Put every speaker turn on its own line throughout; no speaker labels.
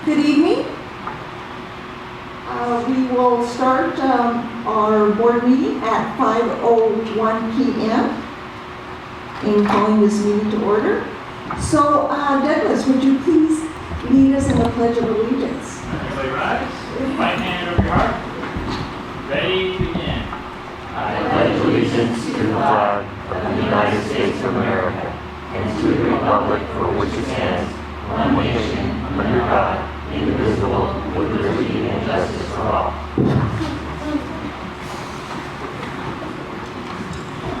Good evening. We will start our board meeting at 5:01 p.m. in calling this meeting to order. So, Douglas, would you please lead us in the Pledge of Allegiance?
Everybody rise. Right hand over your heart. Ready, begin.
I pledge allegiance to the flag of the United States of America and to the republic for which it stands, one nation, under God, indivisible, with liberty and justice for all.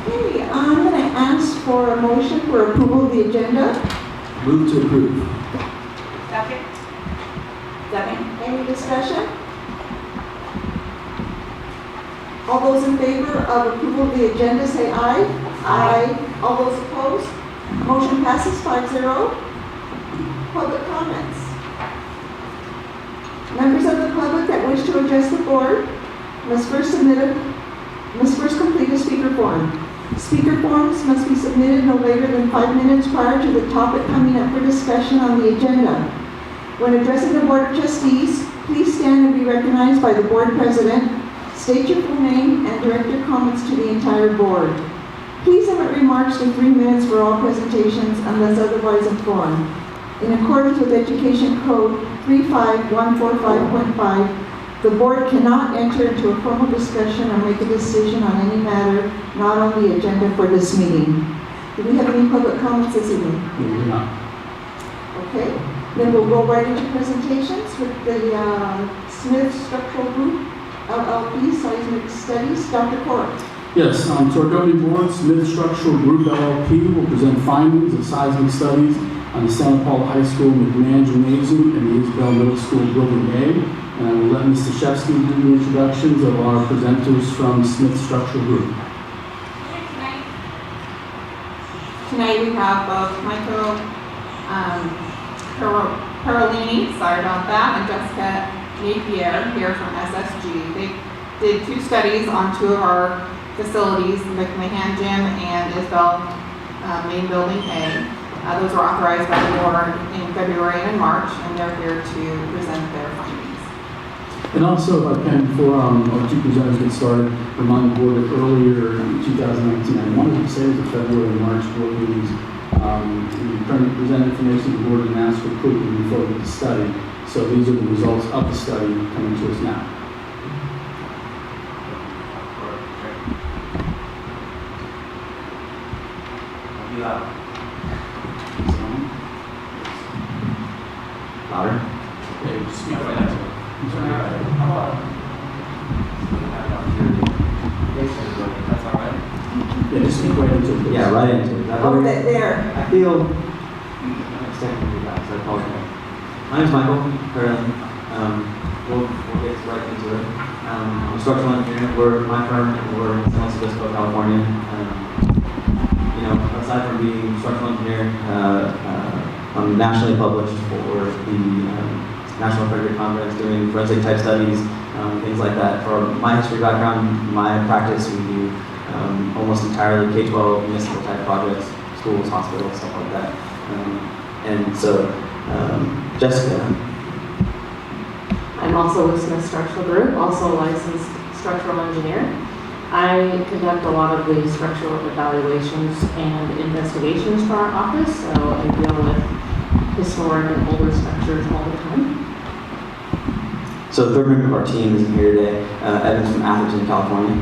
Okay, I'm going to ask for a motion for approval of the agenda.
Move to approve.
Second. Any discussion? All those in favor of approval of the agenda say aye. Aye. All those opposed? Motion passes 5-0. Public comments. Members of the public that wish to address the board must first complete a speaker form. Speaker forms must be submitted no later than 5 minutes prior to the topic coming up for discussion on the agenda. When addressing the Board of Trustees, please stand and be recognized by the Board President. State your full name and direct your comments to the entire board. Please limit remarks to 3 minutes for all presentations unless otherwise informed. In accordance with Education Code 35145.5, the board cannot enter into a formal discussion or make a decision on any matter not on the agenda for this meeting. Do we have any public comments this evening?
No.
Okay, then we'll go right into presentations with the Smith Structural Group, LLP, Seismic Studies. Dr. Corr.
Yes, to our governing board, Smith Structural Group LLP will present findings of seismic studies on the Santa Paula High School McMahon Gymnasium and the Isabel Middle School Building A. And I will let Mr. Shevsky do the introductions of our presenters from Smith Structural Group.
Tonight we have both Michael Perolini, sorry about that, and Jessica Napier here from SSG. They did 2 studies on 2 of our facilities, the McMahon Gym and Isabel Main Building A. Those were authorized by the board in February and March, and they're here to present their findings.
And also, if I can, before our 2 presenters get started, remind the board that earlier in 2019, I wanted to say it was the February and March board meetings, we present information to the board and ask for approval to move forward with the study. So these are the results of the study coming to us now.
Louder?
Okay, just speak right into it.
That's all right.
Yeah, just speak right into it.
Yeah, right into it.
Oh, there.
I feel extended you guys, I apologize. My name is Michael Perlin. We'll get right into it. I'm a structural engineer. We're my firm, and we're in San Luis Obispo, California. Aside from being a structural engineer, I'm nationally published for the National Accredited Conference doing forensic type studies, things like that. For my history background, my practice, we do almost entirely K-12 municipal type projects, schools, hospitals, stuff like that. Jessica.
I'm also with Smith Structural Group, also a licensed structural engineer. I conduct a lot of the structural evaluations and investigations for our office, so I deal with historic and older structures all the time.
So the third member of our team is here today. Evan's from Atherton, California.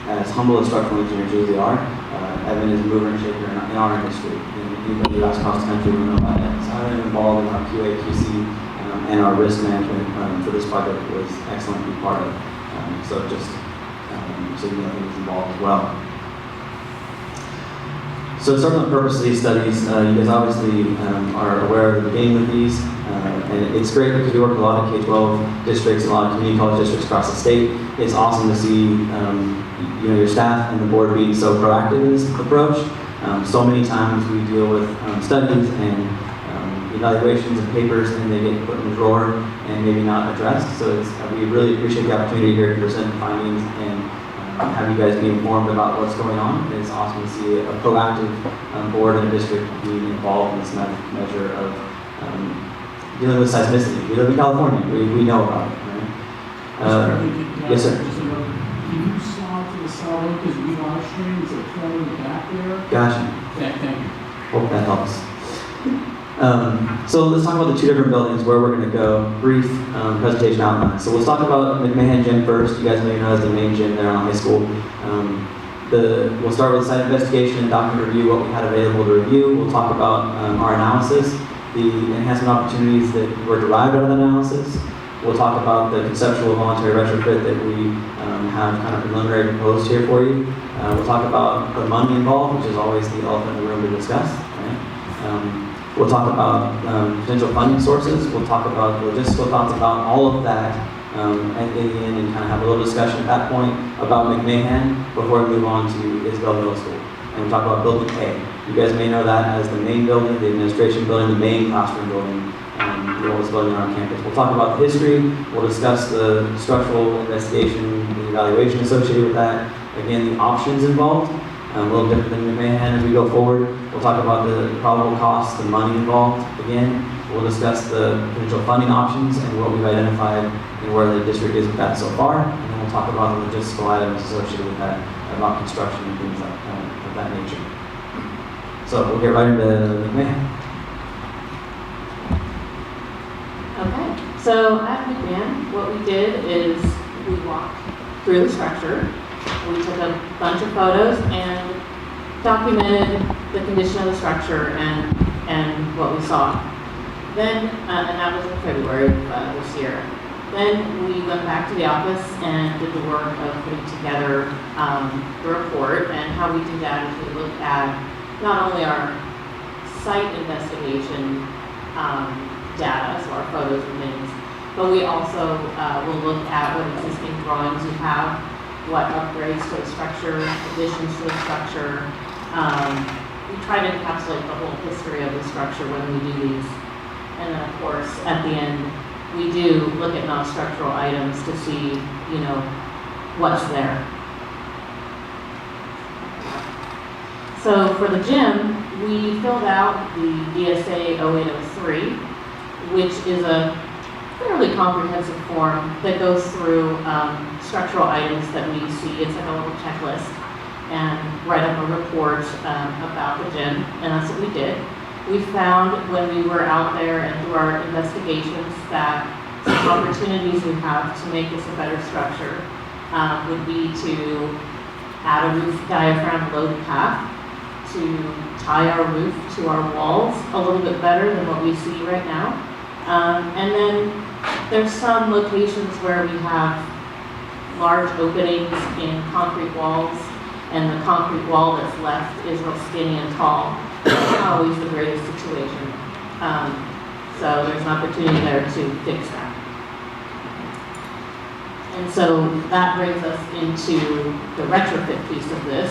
As humble as structural engineers usually are, Evan is a mover and shaker in our industry. Anybody who asks across the country will know about it. So I've been involved in our QA, QC, and our risk management for this project was excellent to be part of. So you know he was involved as well. So to start with the purpose of these studies, you guys obviously are aware of the game with these, and it's great because we work with a lot of K-12 districts and a lot of community college districts across the state. It's awesome to see your staff and the board being so proactive in this approach. So many times we deal with studies and evaluations and papers, and they get put in the drawer and maybe not addressed. So we really appreciate the opportunity here to present findings and have you guys be informed about what's going on. It's awesome to see a proactive board and a district being involved in this measure of dealing with seismicity. We live in California. We know about it. Right? Yes, sir.
Just another, can you slide to the side because we live stream, it's a 20 in the back there?
Gotcha.
Thank you.
Hope that helps. So let's talk about the two different buildings, where we're going to go. Brief presentation outline. So we'll talk about McMahon Gym first. You guys may know as the main gym there on high school. We'll start with site investigation and document review, what we had available to review. We'll talk about our analysis, the enhancement opportunities that were derived out of the analysis. We'll talk about the conceptual voluntary retrofit that we have kind of preliminary proposed here for you. We'll talk about the money involved, which is always the elephant in the room to discuss. Right? We'll talk about potential funding sources. We'll talk about logistical thoughts about all of that at the end, and kind of have a little discussion at that point about McMahon before we move on to Isabel Middle School. And we'll talk about Building A. You guys may know that as the main building, the administration building, the main classroom building, the oldest building on our campus. We'll talk about the history. We'll discuss the structural investigation, the evaluation associated with that. Again, the options involved. A little different than McMahon as we go forward. We'll talk about the probable costs, the money involved. Again, we'll discuss the potential funding options and what we've identified and where the district is with that so far. And then we'll talk about the logistical items associated with that, about construction and things like of that nature. So we'll get right into McMahon.
Okay, so at McMahon, what we did is we walked through the structure. We took a bunch of photos and documented the condition of the structure and what we saw. Then, and that was in February this year. Then we went back to the office and did the work of putting together the report. And how we do that is we look at not only our site investigation data, so our photos and things, but we also will look at what existing drawings you have, what upgrades to the structure, additions to the structure. We try to encapsulate the whole history of the structure when we do these. And then, of course, at the end, we do look at non-structural items to see, you know, what's there. So for the gym, we filled out the DSA 0803, which is a fairly comprehensive form that goes through structural items that we see. It's like a little checklist, and write up a report about the gym, and that's what we did. We found when we were out there and through our investigations that some opportunities we have to make this a better structure would be to add a roof diaphragm load path, to tie our roof to our walls a little bit better than what we see right now. And then there's some locations where we have large openings in concrete walls, and the concrete wall that's left is real skinny and tall. It's not always the greatest situation. So there's an opportunity there to fix that. And so that brings us into the retrofit piece of this.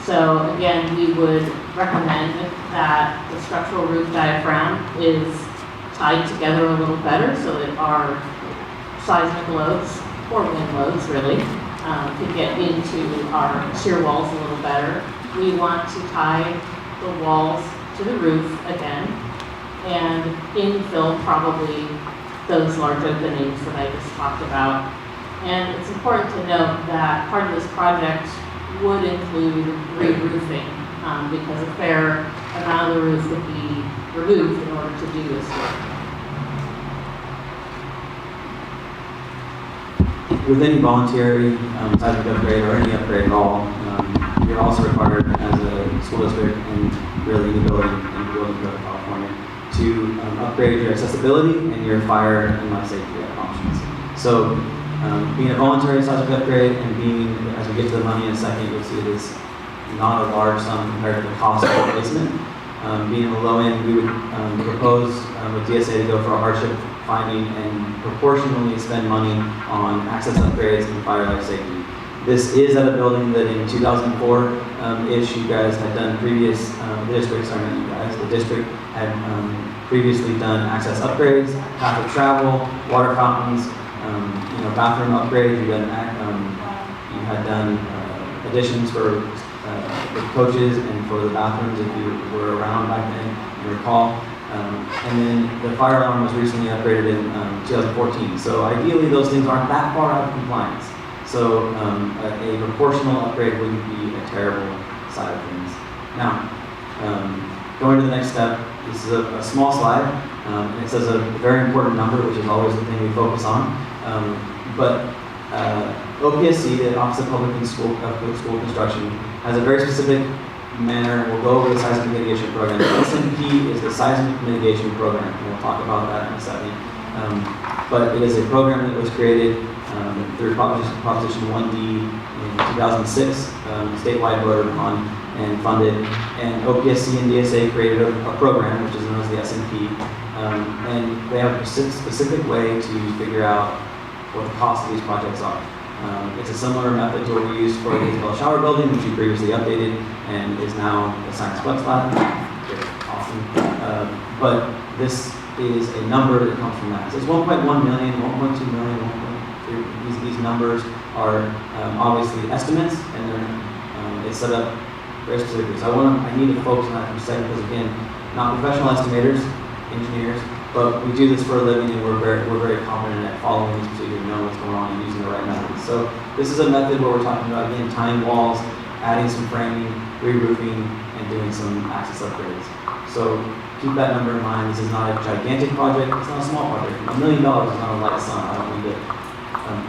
So again, we would recommend that the structural roof diaphragm is tied together a little better so that our seismic loads, or wind loads really, could get into our shear walls a little better. We want to tie the walls to the roof again and infill probably those large openings that I just talked about. And it's important to note that part of this project would include re-roofing because a fair amount of the roof would be removed in order to do this work.
With any voluntary seismic upgrade or any upgrade at all, you're also required as a school district and really any building in the building code of California to upgrade your accessibility and your fire and life safety options. So being a voluntary seismic upgrade and being, as we get to the money in a second, you'll see it is not a large sum compared to the cost of replacement. Being on the low end, we would propose with DSA to go for a hardship finding and proportionally spend money on access upgrades and fire life safety. This is at a building that in 2004-ish, you guys had done previous, the district had previously done access upgrades, path of travel, water fountains, bathroom upgrades. You had done additions for the coaches and for the bathrooms if you were around back then, you recall. And then the fire alarm was recently upgraded in 2014. So ideally, those things aren't that far out of compliance. So a proportional upgrade wouldn't be a terrible side of things. Now, going to the next step, this is a small slide, and it says a very important number, which is always the thing we focus on. But OPSC, the Office of Public and School Construction, has a very specific manner. We'll go over the seismic mitigation program. The SMP is the seismic mitigation program, and we'll talk about that in a second. But it is a program that was created through Proposition 1D in 2006, statewide voted upon and funded. And OPSC and DSA created a program, which is known as the SMP, and they have a specific way to figure out what the cost of these projects are. It's a similar method to what we used for the Isabel Shower Building, which we previously updated and is now the Science Flex Lab. Awesome. But this is a number that comes from that. So it's 1.1 million, 1.2 million, 1.3. These numbers are obviously estimates, and it's set up very specifically. So I need to focus on that for a second because, again, not professional estimators, engineers, but we do this for a living, and we're very confident at following these procedures, knowing what's going on, and using the right methods. So this is a method where we're talking about, again, tying walls, adding some framing, re-roofing, and doing some access upgrades. So keep that number in mind. This is not a gigantic project. It's not a small project. $1 million is not a light sum. I don't need to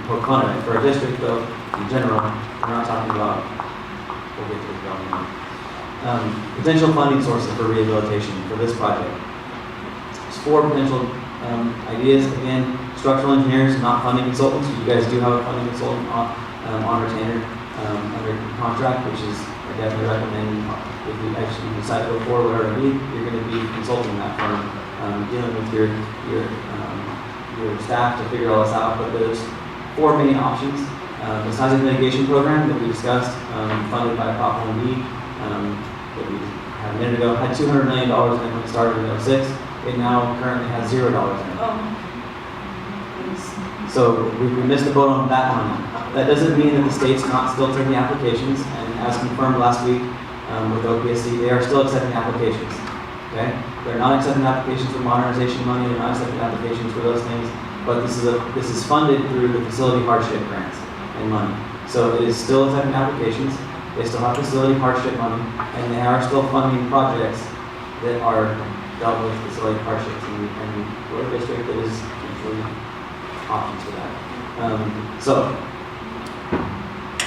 poke fun at it. For a district, though, in general, we're not talking about. We'll get to this problem. Potential funding sources for rehabilitation for this project. 4 potential ideas. Again, structural engineers, not funding consultants. You guys do have a funding consultant on retainer under contract, which is, I definitely recommend if you actually decide to go forward, whatever it be, you're going to be consulting that firm, dealing with your staff to figure all this out. But there's 4 main options. The seismic mitigation program that we discussed, funded by Prop 1D, that we had a minute ago, had $200 million in it when it started in 2006. It now currently has $0 in it. So we missed the boat on that one. That doesn't mean that the state's not still taking applications, and as confirmed last week with OPSC, they are still accepting applications. Okay, they're not accepting applications for modernization money. They're not accepting applications for those things. But this is funded through the facility hardship grants and money. So it is still accepting applications. They still have facility hardship money, and they are still funding projects that are dealt with facility hardships, and we're a district that is usually options for that. So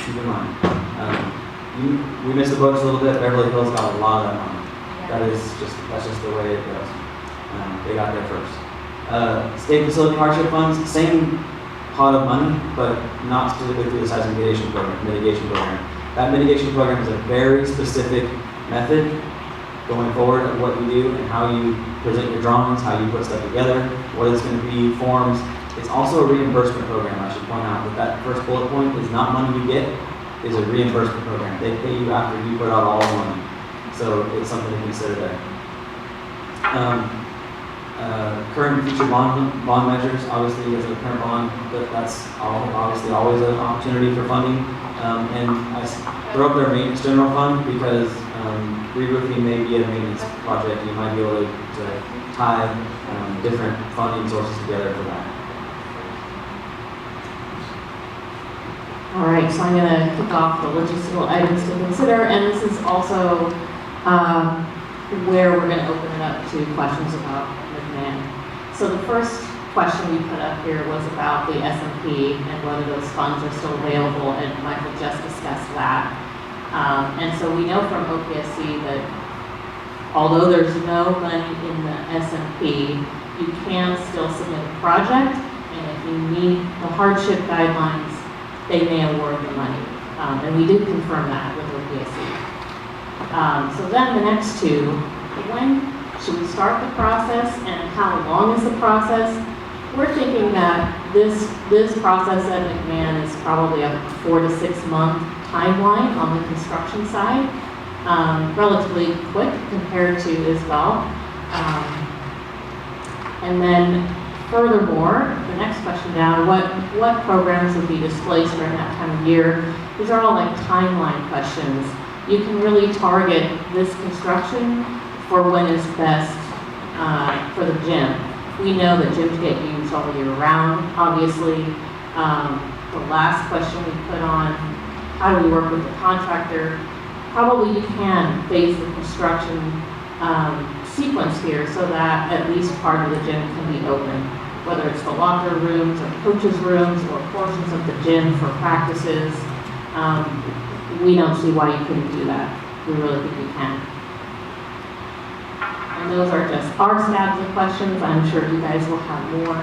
keep in mind, we missed the boat just a little bit. Beverly Hills got a lot of that money. That's just the way it goes. They got there first. State facility hardship funds, same pot of money, but not specifically through the seismic mitigation program. That mitigation program is a very specific method going forward of what you do and how you present your drawings, how you put stuff together, what it's going to be, forms. It's also a reimbursement program. I should point out that first bullet point is not money you get, it's a reimbursement program. They pay you after you put out all the money. So it's something to consider there. Current and future bond measures, obviously as a current bond, that's obviously always an opportunity for funding. And I throw up their maintenance general fund because re-roofing may be a maintenance project. You might be able to tie different funding sources together for that.
All right, so I'm going to kick off the logistical items to consider, and this is also where we're going to open it up to questions about McMahon. So the first question we put up here was about the SMP and whether those funds are still available, and Michael just discussed that. And so we know from OPSC that although there's no money in the SMP, you can still submit a project, and if you meet the hardship guidelines, they may award the money. And we did confirm that with OPSC. So then the next two, when should we start the process and how long is the process? We're thinking that this process at McMahon is probably a 4 to 6 month timeline on the construction side, relatively quick compared to Isabel. And then furthermore, the next question down, what programs would be displaced during that time of year? These are all like timeline questions. You can really target this construction for when it's best for the gym. We know that gyms get used all year round, obviously. The last question we put on, how do we work with the contractor? Probably you can phase the construction sequence here so that at least part of the gym can be open, whether it's the locker rooms or coaches' rooms or portions of the gym for practices. We don't see why you couldn't do that. We really think you can. And those are just our stabs of questions. I'm sure you guys will have more.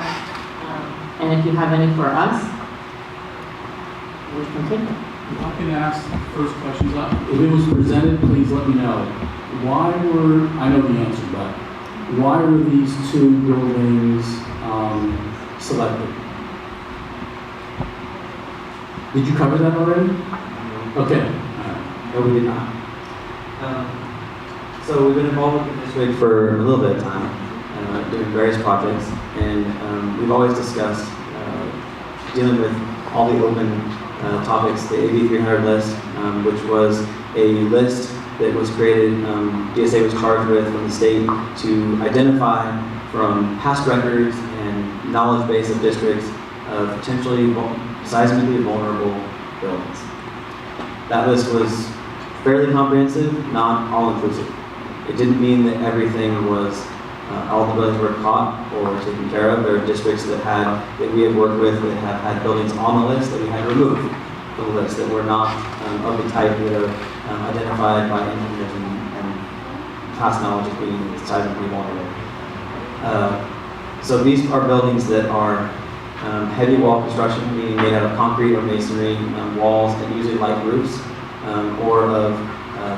And if you have any for us, we can take them.
If I can ask the first questions, if it was presented, please let me know. Why were, I know the answer, but why were these two buildings selected? Did you cover that already? Okay.
No, we did not. So we've been involved with the district for a little bit of time, doing various projects, and we've always discussed dealing with all the open topics, the AB 300 list, which was a list that was created, DSA was charged with from the state to identify from past records and knowledge base of districts of potentially seismically vulnerable buildings. That list was fairly comprehensive, not all-inclusive. It didn't mean that everything was, all the buildings were caught or taken care of. There are districts that we have worked with that have had buildings on the list that we had removed from the list that were not of the type that are identified by engineers and past knowledge of being seismically vulnerable. So these are buildings that are heavy wall construction, meaning made out of concrete or masonry walls and usually light roofs, or of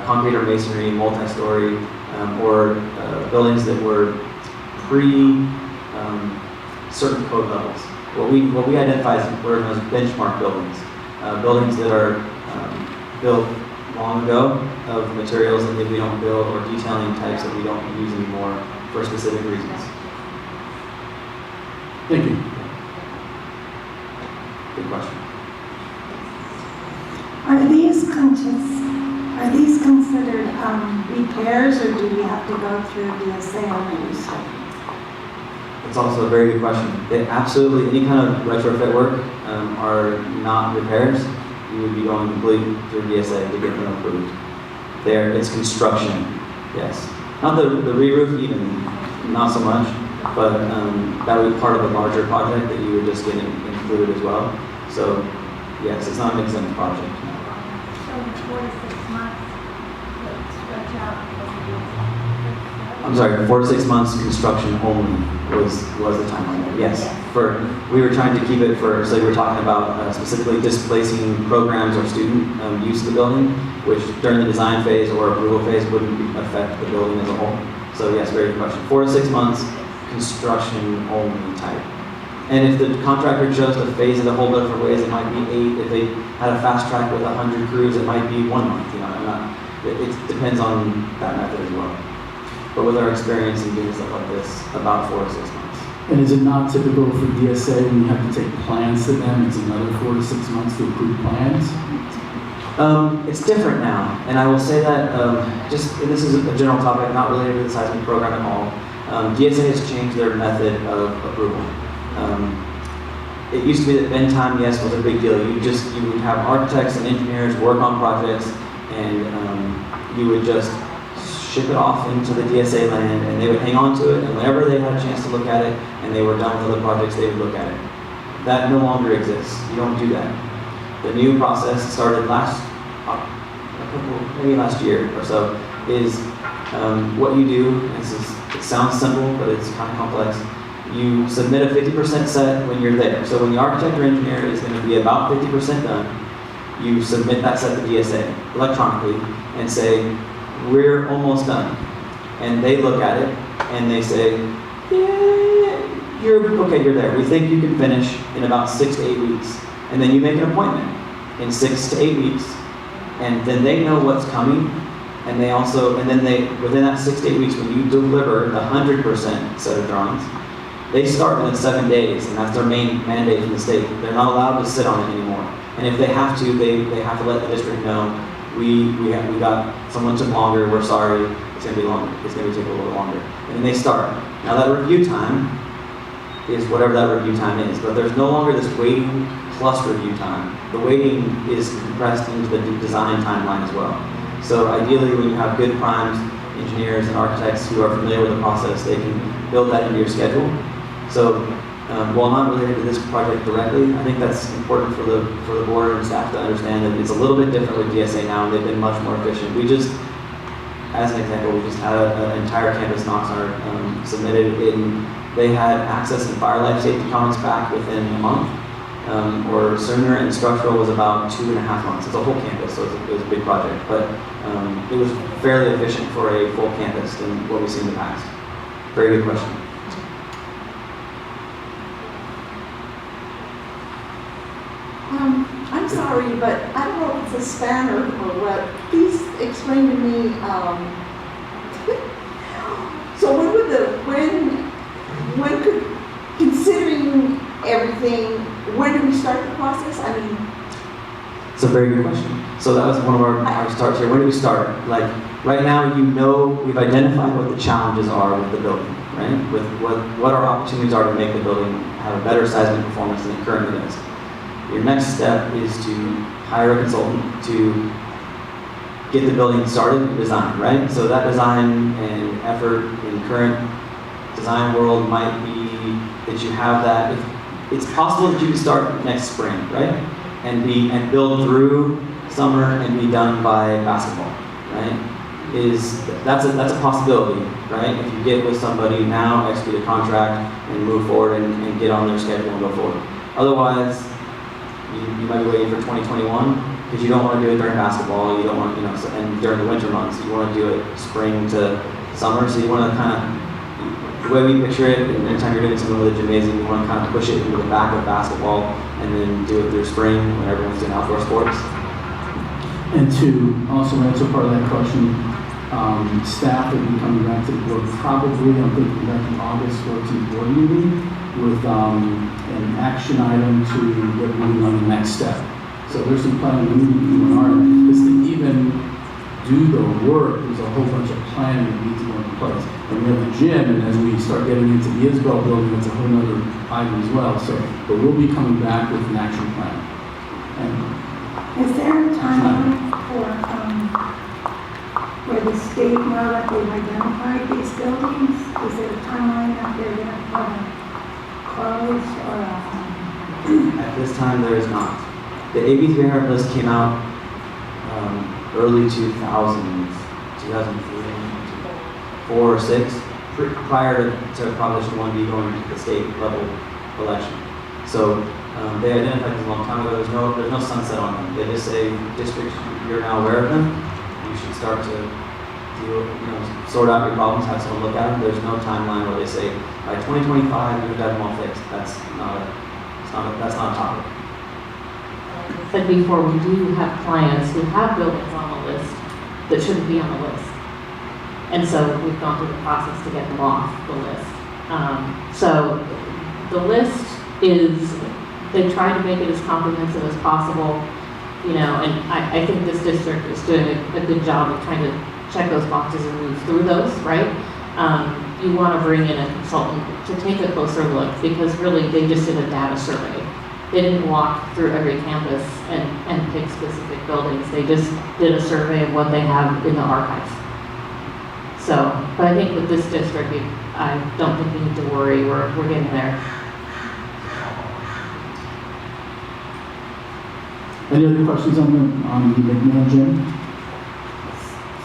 concrete or masonry, multi-story, or buildings that were certain code levels. What we identify as were known as benchmark buildings, buildings that are built long ago of materials that we don't build or detailing types that we don't use anymore for specific reasons.
Thank you.
Good question.
Are these considered repairs, or do we have to go through DSA on any study?
It's also a very good question. Absolutely, any kind of retrofit work are not repairs. You would be going completely through DSA to get them approved. It's construction, yes. Not the re-roof even, not so much, but that would be part of a larger project that you would just get included as well. So, yes, it's not an exempt project.
So 4 to 6 months, stretch out.
I'm sorry, 4 to 6 months construction only was the timeline there. Yes, we were trying to keep it so we were talking about specifically displacing programs or student use of the building, which during the design phase or approval phase wouldn't affect the building as a whole. So yes, very good question. 4 to 6 months construction only type. And if the contractor chose to phase it a whole different ways, it might be 8. If they had a fast track with 100 crews, it might be 1 month. It depends on that method as well. But with our experience in doing stuff like this, about 4 to 6 months.
And is it not typical for DSA when you have to take plans to them, it's another 4 to 6 months to approve plans?
It's different now, and I will say that and this is a general topic, not related to the seismic program at all. DSA has changed their method of approval. It used to be that bend time, yes, was a big deal. You would have architects and engineers work on projects, and you would just ship it off into the DSA land, and they would hang on to it, and whenever they had a chance to look at it, and they were done with other projects, they would look at it. That no longer exists. You don't do that. The new process started maybe last year or so, is what you do, it sounds simple, but it's kind of complex. You submit a 50% set when you're there. So when the architect or engineer is going to be about 50% done, you submit that set to DSA electronically and say, we're almost done. And they look at it and they say, yeah, you're there. We think you can finish in about 6 to 8 weeks. And then you make an appointment in 6 to 8 weeks. And then they know what's coming. And within that 6 to 8 weeks, when you deliver the 100% set of drawings, they start within 7 days, and that's their main mandate from the state. They're not allowed to sit on it anymore. And if they have to, they have to let the district know, we got, someone took longer, we're sorry, the it's going to be longer. It's going to take a little bit longer. And then they start. Now that review time is whatever that review time is, but there's no longer this waiting plus review time. The waiting is compressed into the design timeline as well. So ideally, when you have good primes, engineers and architects who are familiar with the process, they can build that into your schedule. So while not related to this project directly, I think that's important for the board and staff to understand that it's a little bit different with DSA now, and they've been much more efficient. We just, as an example, we just had an entire campus NOx submitted in. They had access and fire life safety comments back within a month or sooner, and structural was about 2.5 months. It's a whole campus, so it was a big project, but it was fairly efficient for a full campus than what we've seen in the past. Very good question.
I'm sorry, but I don't know if it's a spanner or what. Please explain to me. So when could, considering everything, when do we start the process? I mean,
It's a very good question. So that was one of our starts here. When do we start? Like, right now, we've identified what the challenges are with the building, right? With what our opportunities are to make the building have a better seismic performance than it currently does. Your next step is to hire a consultant to get the building started and designed, right? So that design and effort in current design world might be that you have that. It's possible that you can start next spring, right? And build through summer and be done by basketball, right? That's a possibility, right? If you get with somebody now, execute a contract and move forward and get on their schedule and go forward. Otherwise, you might be waiting for 2021 because you don't want to do it during basketball. You don't want, and during the winter months, you want to do it spring to summer. So you want to kind of, the way we picture it, anytime you're doing something with a gymnasium, you want to kind of push it into the back of basketball and then do it through spring when everyone's doing outdoor sports.
And to also answer part of that question, staff will be coming back to the board probably, I'm thinking back in August 14th board meeting with an action item to get moving on the next step. So there's some planning we need to do on our end. Just to even do the work, there's a whole bunch of planning that needs to go into place. And we have the gym, and as we start getting into the Isbell building, it's a whole other item as well. So, but we'll be coming back with an action plan. And
Is there a timeline for the state, now that they've identified these buildings? Is there a timeline that they're going to close or?
At this time, there is not. The AB 300 list came out early 2000s, 2003, 4 or 6, prior to Proposition 1B going to the state level election. So they identified this a long time ago. There's no sunset on them. They just say, districts, you're now aware of them. You should start to sort out your problems, have someone look at them. There's no timeline where they say, by 2025, you've got them all fixed. That's not a topic.
But before, we do have clients who have buildings on the list that shouldn't be on the list. And so we've gone through the process to get them off the list. So the list is, they try to make it as comprehensive as possible, and I think this district is doing a good job of trying to check those boxes and move through those, right? You want to bring in a consultant to take a closer look because really they just did a data survey. They didn't walk through every campus and pick specific buildings. They just did a survey of what they have in the archives. So, but I think with this district, I don't think we need to worry. We're getting there.
any other questions on the McMahon gym?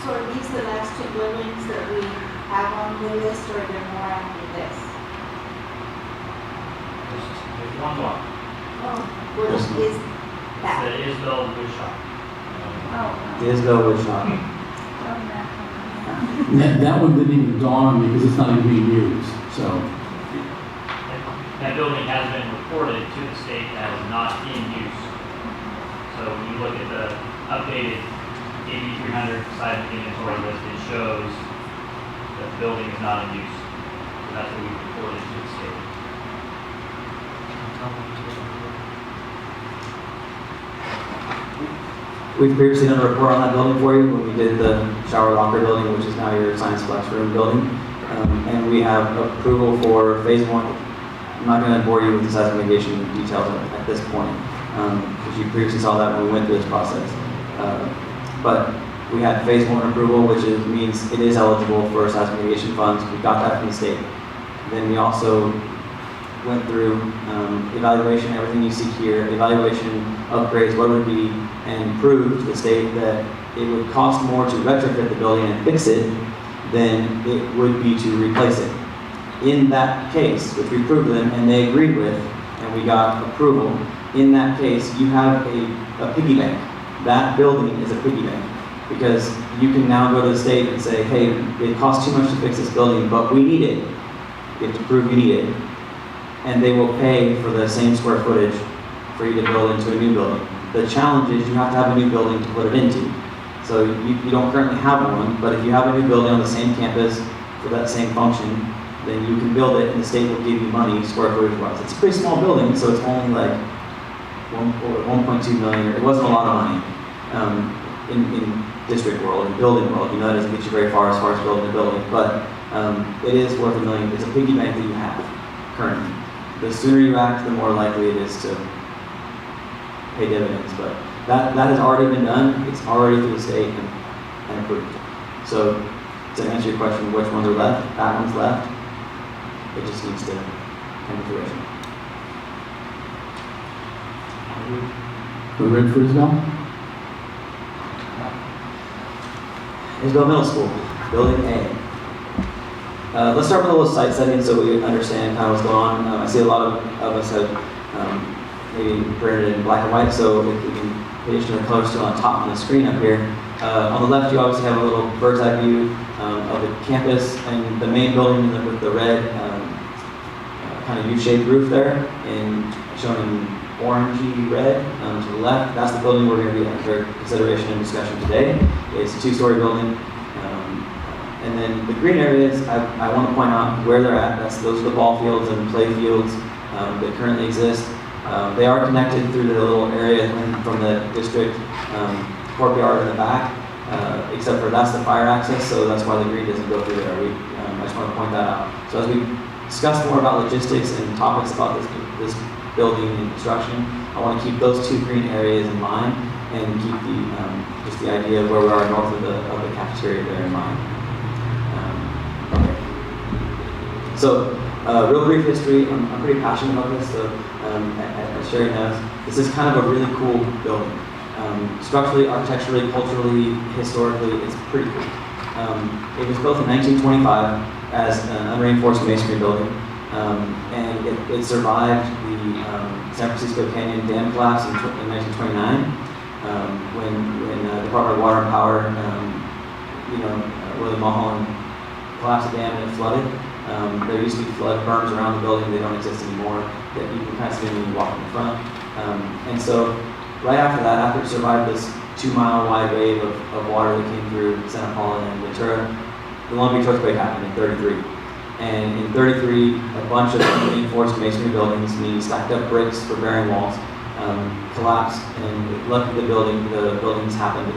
So are these the last two buildings that we have on the list, or are there more after this?
There's one more.
Oh, what is
It's
that?
the Isbell Wood Shop.
Oh,
The Isbell Wood Shop.
That one didn't even dawn on me because it's not even being used. So
That building has been reported to the state as not in use. So when you look at the updated AB 300 seismic inventory list, it shows that the building is not in use. So that's what we reported to the state.
We've previously done a report on that building for you when we did the shower locker building, which is now your science flex room building. And we have approval for phase 1. I'm not going to bore you with the seismic mitigation details at this point, because you previously saw that when we went through this process. But we had phase 1 approval, which means it is eligible for seismic mitigation funds. We got that from the state. Then we also went through evaluation, everything you see here, evaluation, upgrades, what it would be, and proved to the state that it would cost more to retrofit the building and fix it than it would be to replace it. In that case, which we proved to them and they agreed with, and we got approval, in that case, you have a piggy bank. That building is a piggy bank, because you can now go to the state and say, hey, it costs too much to fix this building, but we need it. You have to prove you need it. And they will pay for the same square footage for you to build into a new building. The challenge is you have to have a new building to put it into. So you don't currently have one, but if you have a new building on the same campus for that same function, then you can build it and the state will give you money square footage wise. It's a pretty small building, so it's only like 1.2 million. It wasn't a lot of money in district world, in building world. You know, that doesn't get you very far as building a building, but it is worth $1 million. It's a piggy bank that you have currently. The sooner you act, the more likely it is to pay dividends. But that has already been done. It's already through the state and approved. So to answer your question, which ones are left? That one's left. It just needs to come to fruition.
We're ready for Isabel?
Isabel Middle School, Building A. Let's start with a little site setting so we understand kind of what's going on. I see a lot of us have maybe printed in black and white, so if we can position the color still on top on the screen up here. On the left, you obviously have a little bird's eye view of the campus and the main building with the red kind of U-shaped roof there, and shown in orangey red to the left. That's the building we're going to be under consideration and discussion today. It's a 2-story building. And then the green areas, I want to point out where they're at. Those are the ball fields and play fields that currently exist. They are connected through the little area from the district courtyard in the back, except for that's the fire access, so that's why the green doesn't go through there. I just want to point that out. So as we discuss more about logistics and topics about this building and construction, I want to keep those 2 green areas in mind and keep just the idea of where we are north of the cafeteria there in mind. So, real brief history. I'm pretty passionate about this, so as Sherry knows, this is kind of a really cool building. Structurally, architecturally, culturally, historically, it's pretty cool. It was built in 1925 as an unreinforced masonry building, and it survived the San Francisco Canyon Dam collapse in 1929, when the Department of Water and Power, William Mulholland collapsed the dam and it flooded. There used to be flood berms around the building. They don't exist anymore. That you can kind of see when you walk in the front. And so right after that, after it survived this 2-mile wide wave of water that came through Santa Paula and Ventura, the Long Beach earthquake happened in 33. And in 33, a bunch of reinforced masonry buildings, meaning stacked up bricks for bearing walls, collapsed, and luckily the buildings happened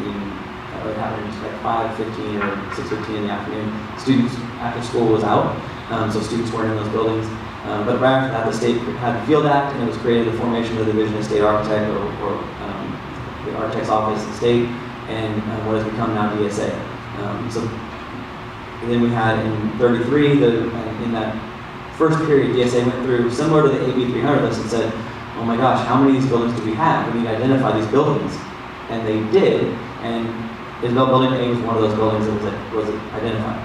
it happened like 5:15 or 6:15 in the afternoon. Students after school was out, so students weren't in those buildings. But right after that, the state had the Field Act, and it was created the formation of the Division of State Architect, or the Architect's Office in state, and what has become now DSA. And then we had in 33, in that first period, DSA went through, similar to the AB 300 list, and said, oh my gosh, how many of these buildings do we have? We need to identify these buildings. And they did, and Isabel Building A was one of those buildings that was identified.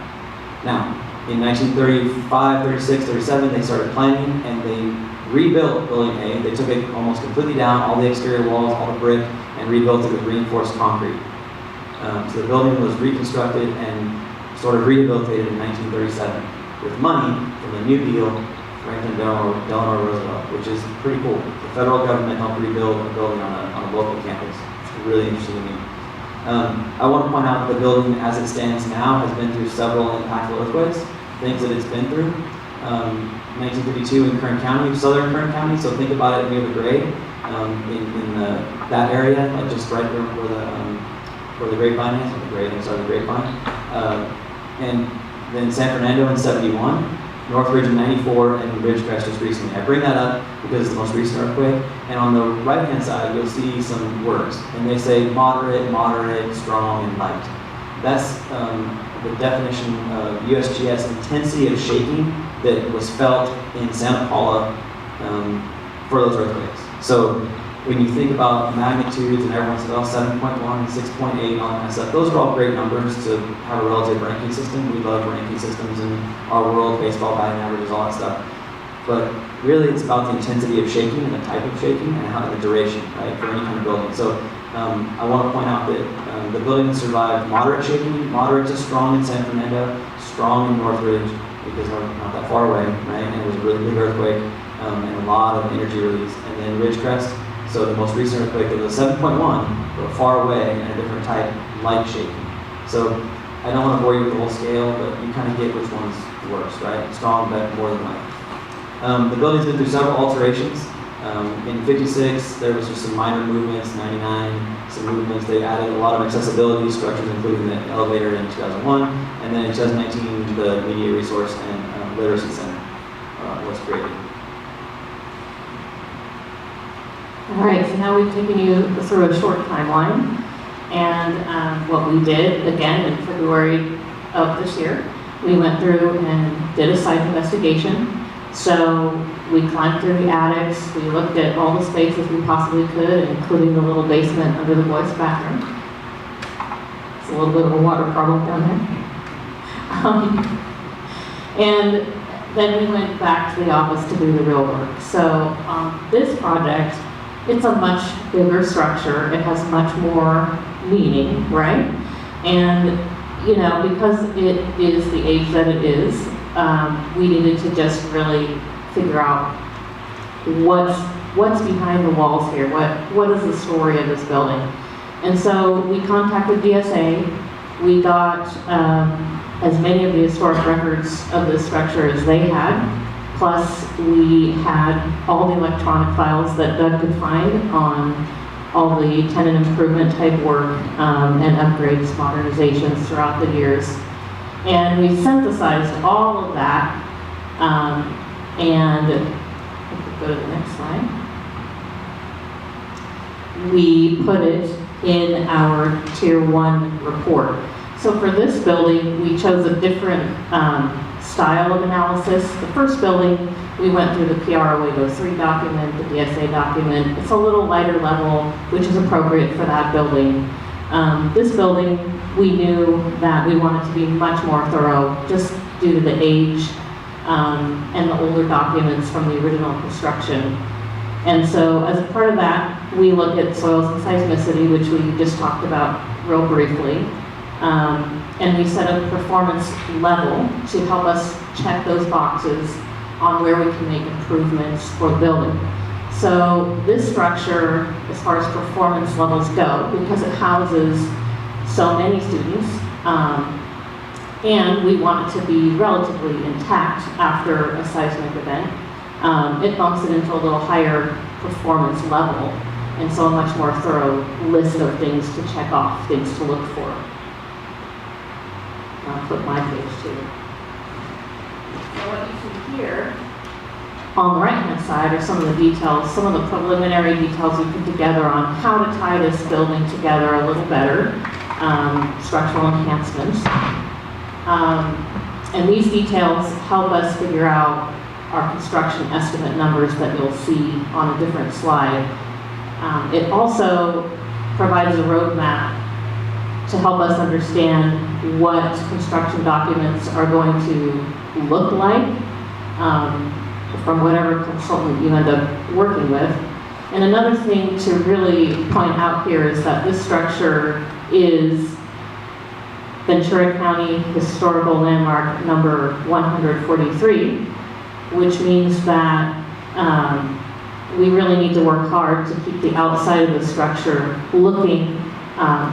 Now, in 1935, 36, 37, they started planning, and they rebuilt Building A. They took it almost completely down, all the exterior walls, all the brick, and rebuilt it with reinforced concrete. So the building was reconstructed and sort of rehabilitated in 1937 with money from the New Deal, Franklin Delano Roosevelt, which is pretty cool. The federal government helped rebuild a building on a local campus. It's really interesting to me. I want to point out that the building as it stands now has been through several impactful earthquakes, things that it's been through. 1952 in Kern County, southern Kern County, so think about it near the grade, that area, like just right where the grapevine is, the grapevine. And then San Fernando in 71, Northridge in 94, and Ridgecrest just recently. I bring that up because it's the most recent earthquake. And on the right-hand side, you'll see some words. And they say moderate, strong, and light. That's the definition of USGS intensity of shaking that was felt in Santa Paula for those earthquakes. So when you think about magnitudes and everyone says, oh, 7.1 and 6.8 and all that kind of stuff, those are all great numbers to have a relative ranking system. We love ranking systems in our world, baseball, batting averages, all that stuff. But really it's about the intensity of shaking and the type of shaking and how the duration, right, for any kind of building. So I want to point out that the building survived moderate shaking, moderate to strong in San Fernando, strong in Northridge, because we're not that far away, right, and it was a really big earthquake and a lot of energy release. And then Ridgecrest, so the most recent earthquake, there was a 7.1, but far away and a different type, light shaking. So I don't want to bore you with the whole scale, but you kind of get which one's worse, right? Strong, but more than light. The building's been through several alterations. In 56, there was just some minor movements, 99, some movements. They added a lot of accessibility structures, including the elevator in 2001, and then in 2019, the Media Resource and Literacy Center was created.
All right, so now we've taken you through a short timeline, and what we did, again, in February of this year, we went through and did a site investigation. So we climbed through the attics, we looked at all the spaces we possibly could, including the little basement under the boys' bathroom. It's a little bit of a water problem down there. And then we went back to the office to do the real work. So this project, it's a much bigger structure. It has much more meaning, right? And, you know, because it is the age that it is, we needed to just really figure out what's behind the walls here. What is the story of this building? And so we contacted DSA. We got as many of the historic records of this structure as they had. Plus, we had all the electronic files that Doug could find on all the tenant improvement type work and upgrades, modernizations throughout the years. And we synthesized all of that, and if we go to the next slide, we put it in our Tier 1 report. So for this building, we chose a different style of analysis. The first building, we went through the PRO 803 document, the DSA document. It's a little lighter level, which is appropriate for that building. This building, we knew that we wanted to be much more thorough just due to the age and the older documents from the original construction. And so as a part of that, we look at soils and seismicity, which we just talked about real briefly. And we set a performance level to help us check those boxes on where we can make improvements for the building. So this structure, as far as performance levels go, because it houses so many students, and we want it to be relatively intact after a seismic event, it bumps it into a little higher performance level, and so a much more thorough list of things to check off, things to look for. I'll flip my page too. So what you see here on the right-hand side are some of the details, some of the preliminary details we put together on how to tie this building together a little better, structural enhancements. And these details help us figure out our construction estimate numbers that you'll see on a different slide. It also provides a roadmap to help us understand what construction documents are going to look like from whatever consultant you end up working with. And another thing to really point out here is that this structure is Ventura County Historical Landmark number 143, which means that we really need to work hard to keep the outside of the structure looking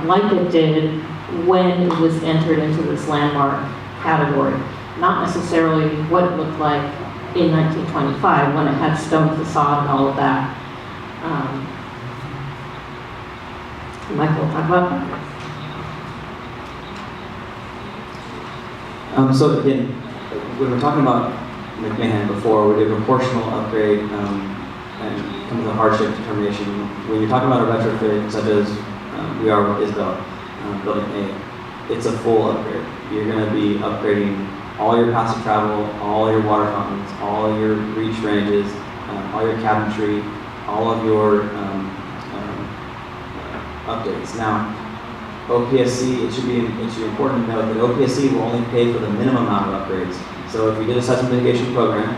like it did when it was entered into this landmark category. Not necessarily what it looked like in 1925 when it had stone facade and all of that. Michael will talk about that.
So again, when we're talking about McMahon before, we did a proportional upgrade and come to the hardship determination. When you're talking about a retrofit, such as we are with Isabel, Building A, it's a full upgrade. You're going to be upgrading all your passive travel, all your water fountains, all your reach ranges, all your cabinetry, all of your updates. Now, OPSC, it should be important to note that OPSC will only pay for the minimum amount of upgrades. So if you did a seismic mitigation program,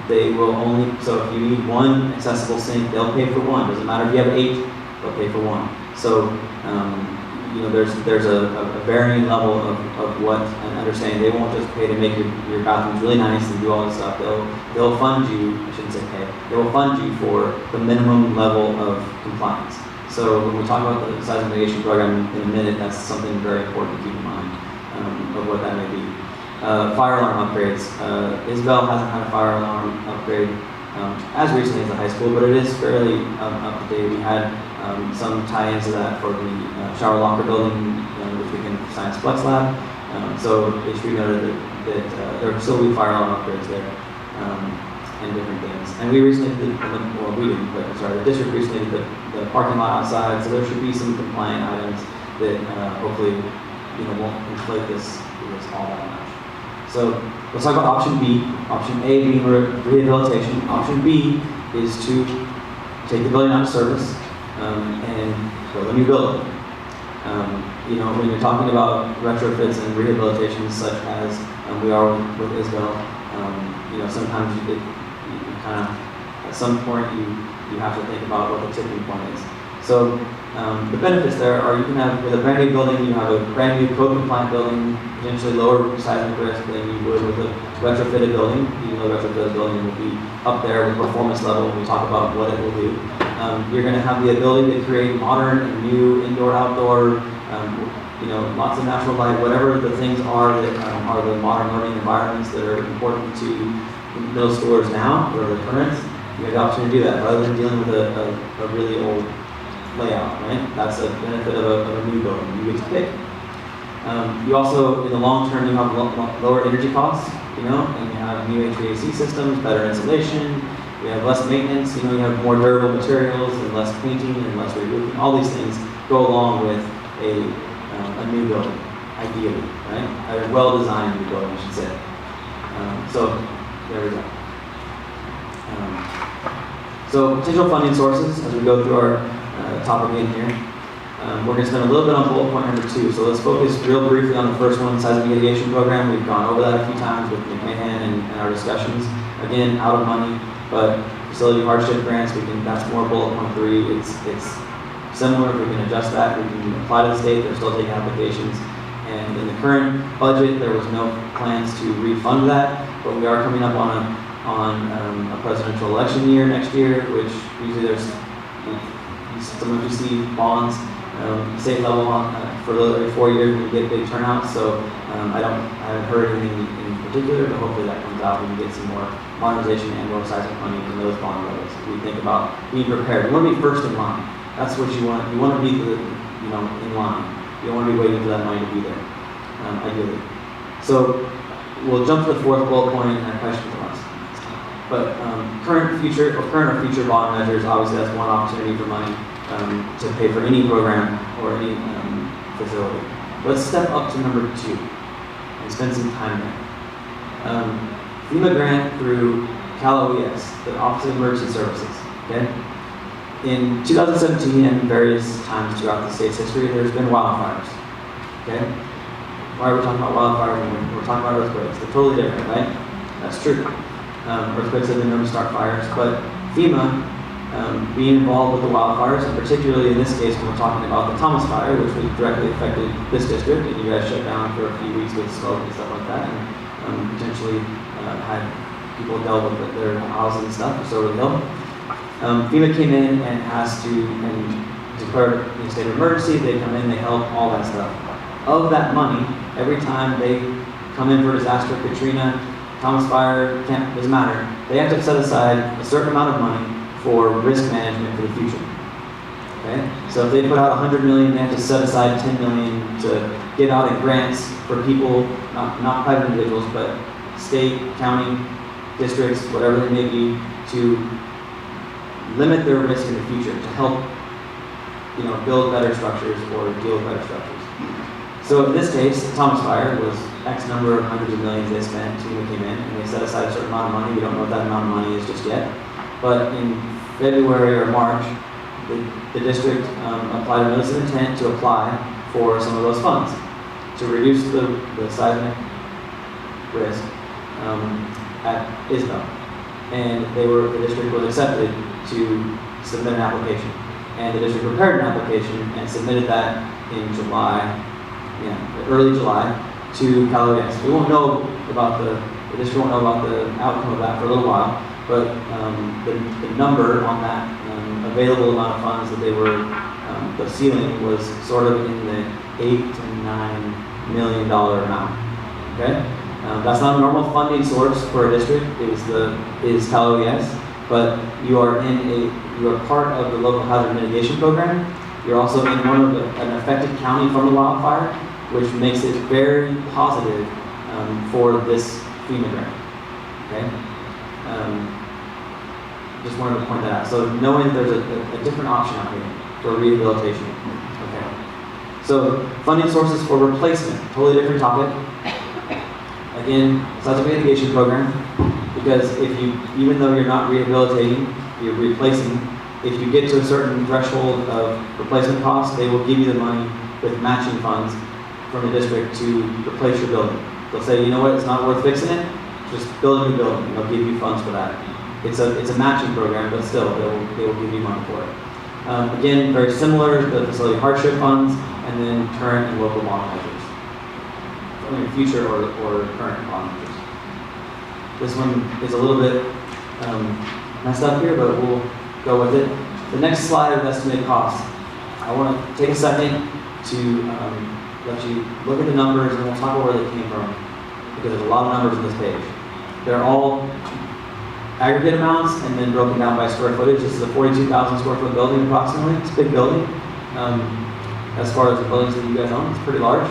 they will only, so if you need one accessible sink, they'll pay for one. Doesn't matter if you have 8, they'll pay for one. So, you know, there's a varying level of what and understanding. They won't just pay to make your bathrooms really nice and do all this stuff. They'll fund you, I shouldn't say pay, they will fund you for the minimum level of compliance. So when we talk about the seismic mitigation program in a minute, that's something very important to keep in mind of what that may be. Fire alarm upgrades. Isabel hasn't had a fire alarm upgrade as recently as the high school, but it is fairly up to date. We had some tie-ins to that for the shower locker building, which we can Science Flex Lab. So it should be noted that there will still be fire alarm upgrades there and different things. And we recently did, well, we didn't, but sorry, the district recently did the parking lot outside, so there should be some compliant items that hopefully won't inflate this all that much. So let's talk about option B. Option A being rehabilitation. Option B is to take the building out of service and build a new building. When you're talking about retrofits and rehabilitations such as we are with Isabel, sometimes you kind of, at some point you have to think about what the tipping point is. So the benefits there are you can have, with a brand new building, you have a brand new code compliant building, potentially lower seismic risk than you would with a retrofitted building, even though a retrofitted building will be up there with performance level when we talk about what it will do. You're going to have the ability to create modern and new indoor, outdoor, lots of natural light, whatever the things are that are the modern learning environments that are important to middle schoolers now, or the current. You have the opportunity to do that rather than dealing with a really old layout, right? That's a benefit of a new building. You get to pick. You also, in the long term, you have lower energy costs, and you have new HVAC systems, better insulation. You have less maintenance. You have more durable materials and less painting and less re-roofing. All these things go along with a new building, ideally, right? A well-designed new building, I should say. So there we go. So potential funding sources as we go through our topic in here. We're going to spend a little bit on bullet point number 2. So let's focus real briefly on the first one, seismic mitigation program. We've gone over that a few times with McMahon and our discussions. Again, out of money, but facility hardship grants, that's more bullet point 3. It's similar. We can adjust that. We can apply to the state. They're still taking applications. And in the current budget, there was no plans to refund that, but we are coming up on a presidential election year next year, which usually there's sometimes you see bonds state level for every 4 years when you get big turnouts. So I haven't heard anything in particular, but hopefully that comes out when we get some more modernization and more seismic money in those bond levels. We think about being prepared. You want to be first in line. That's what you want. You want to be in line. You don't want to be waiting for that money to be there, ideally. So we'll jump to the fourth bullet point and a question from us. But current or future bond measures, obviously that's one opportunity for money to pay for any program or any facility. Let's step up to number 2 and spend some time there. FEMA grant through Cal OES, the Office of Emergency Services. Okay. In 2017 and various times throughout the state's history, there's been wildfires. Okay. Why are we talking about wildfires when we're talking about earthquakes? They're totally different, right? That's true. Earthquakes have been known to start fires, but FEMA being involved with the wildfires, and particularly in this case when we're talking about the Thomas Fire, which directly affected this district, and you guys shut down for a few weeks with smoke and stuff like that, and potentially had people dealt with their houses and stuff, so really ill. FEMA came in and asked to declare a state of emergency. They come in, they help, all that stuff. Of that money, every time they come in for a disaster, Katrina, Thomas Fire, doesn't matter. They have to set aside a certain amount of money for risk management for the future. Okay? So if they put out $100 million, they have to set aside $10 million to get out in grants for people, not private individuals, but state, county, districts, whatever they may be, to limit their risk in the future, to help, build better structures or deal with better structures. So in this case, Thomas Fire was X number of hundreds of millions they spent, FEMA came in, and they set aside a certain amount of money. We don't know what that amount of money is just yet. But in February or March, the district applied a notice of intent to apply for some of those funds to reduce the seismic risk at Isabel. And the district was accepted to submit an application. And the district prepared an application and submitted that in early July to Cal OES. We won't know about the district won't know about the outcome of that for a little while, but the number on that available amount of funds that they were, the ceiling was sort of in the $8 to $9 million amount. Okay, that's not a normal funding source for a district. Is Cal OES, but you are part of the local hazard mitigation program. You're also in an affected county from the wildfire, which makes it very positive for this FEMA grant. Okay. Just wanted to point that out. So knowing there's a different option out here for rehabilitation. Okay. So funding sources for replacement, totally different topic. Again, seismic mitigation program, because even though you're not rehabilitating, you're replacing, if you get to a certain threshold of replacement costs, they will give you the money with matching funds from the district to replace your building. They'll say, you know what, it's not worth fixing it, just build a new building, and they'll give you funds for that. It's a matching program, but still, they will give you money for it. Again, very similar to the facility hardship funds, and then current and local bond measures. Future or current bond measures. This one is a little bit messed up here, but we'll go with it. The next slide of estimated costs. I want to take a second to let you look at the numbers, and we'll talk about where they came from, because there's a lot of numbers on this page. They're all aggregate amounts and then broken down by square footage. This is a 42,000 square foot building approximately. It's a big building. As far as the buildings that you guys own, it's pretty large.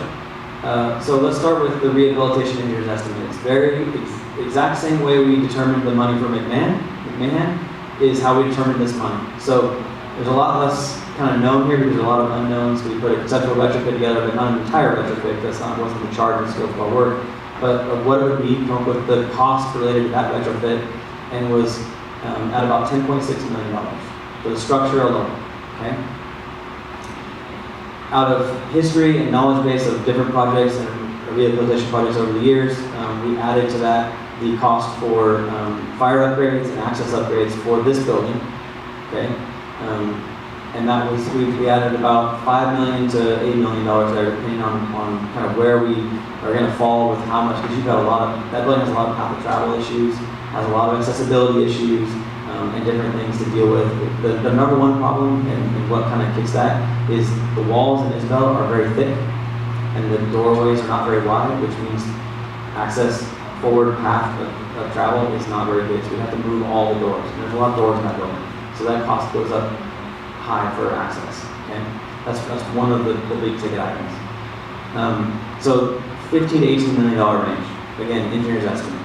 So let's start with the rehabilitation engineer's estimate. It's very exact same way we determined the money for McMahon is how we determined this money. So there's a lot less kind of known here because there's a lot of unknowns. We put a conceptual retrofit together, but not an entire retrofit. That's not what's in the charge and scope of our work. But of what it would be, come up with the cost related to that retrofit, and was at about $10.6 million for the structure alone. Okay. Out of history and knowledge base of different projects and rehabilitation projects over the years, we added to that the cost for fire upgrades and access upgrades for this building. Okay, and that was we added about $5 million to $8 million there, depending on kind of where we are going to fall with how much. Because you've got that building has a lot of path of travel issues, has a lot of accessibility issues, and different things to deal with. The number one problem, and what kind of kicks that, is the walls in Isabel are very thick, and the doorways are not very wide, which means access forward path of travel is not very good. So we have to move all the doors. And there's a lot of doors in that building. So that cost goes up high for access. Okay? That's one of the big ticket items. So $15 to $18 million range. Again, engineer's estimate.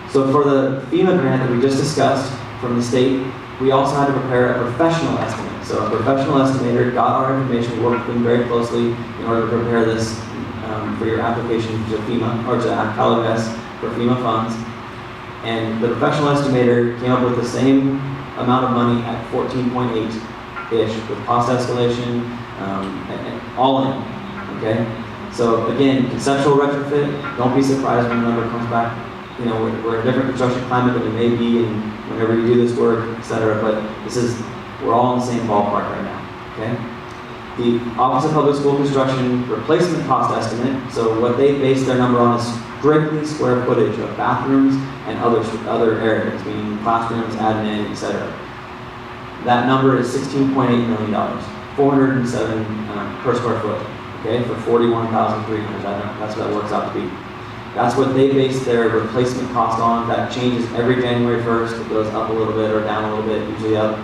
So for the FEMA grant that we just discussed from the state, we also had to prepare a professional estimate. So a professional estimator got our information, we worked with them very closely in order to prepare this for your application to FEMA, or to Cal OES for FEMA funds. And the professional estimator came up with the same amount of money at 14.8-ish with cost escalation and all in, okay? So again, conceptual retrofit, don't be surprised when the number comes back. You know, we're in a different construction climate than we may be, and whenever you do this work, etc. But we're all in the same ballpark right now, okay? The Office of Public School Construction replacement cost estimate, so what they base their number on is strictly square footage of bathrooms and other areas, meaning classrooms, admin, etc. That number is $16.8 million, 407 per square foot, okay, for 41,300. That's what that works out to be. That's what they base their replacement cost on. That changes every January 1st. It goes up a little bit or down a little bit, usually up,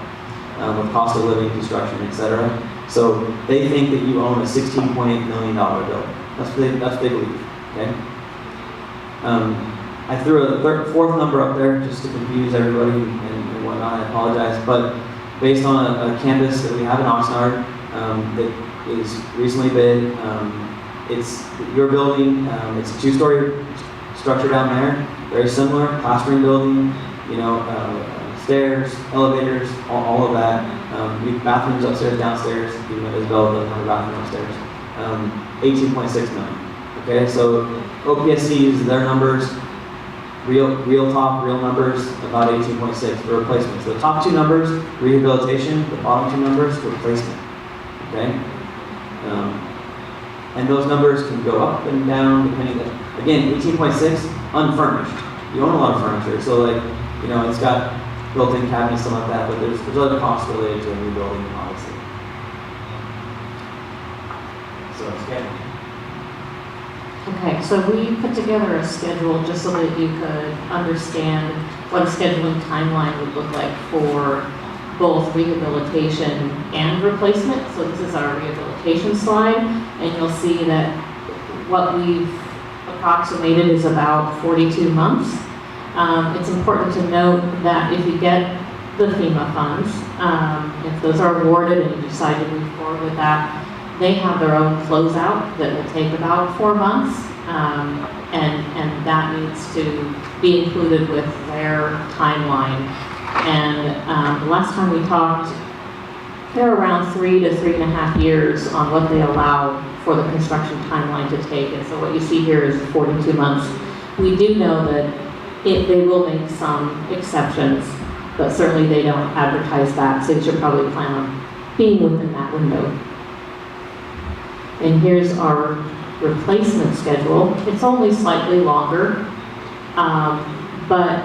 with cost of living, construction, etc. So they think that you own a $16.8 million building. That's what they believe, okay? I threw a fourth number up there just to confuse everybody and whatnot. I apologize, but based on a campus that we have in Oxnard that is recently bid, it's your building. It's a two-story structure down there, very similar, classroom building, you know, stairs, elevators, all of that. We have bathrooms upstairs, downstairs, even though Isabel doesn't have a bathroom upstairs. 18.6 million. Okay, so OPSC uses their numbers, real numbers, about 18.6 for replacement. So the top two numbers, rehabilitation, the bottom two numbers, replacement. Okay? And those numbers can go up and down depending on, again, 18.6, unfurnished. You own a lot of furniture, so like, you know, it's got built-in cabinets, stuff like that, but there's other costs related to a new building, obviously. So it's okay.
Okay, so we put together a schedule just so that you could understand what a scheduling timeline would look like for both rehabilitation and replacement. So this is our rehabilitation slide, and you'll see that what we've approximated is about 42 months. It's important to note that if you get the FEMA funds, if those are awarded and you decide to move forward with that, they have their own closeout that will take about 4 months, and that needs to be included with their timeline. And the last time we talked, they're around 3 to 3.5 years on what they allow for the construction timeline to take. And so what you see here is 42 months. We do know that they will make some exceptions, but certainly they don't advertise that, so you should probably plan on being within that window. And here's our replacement schedule. It's only slightly longer, but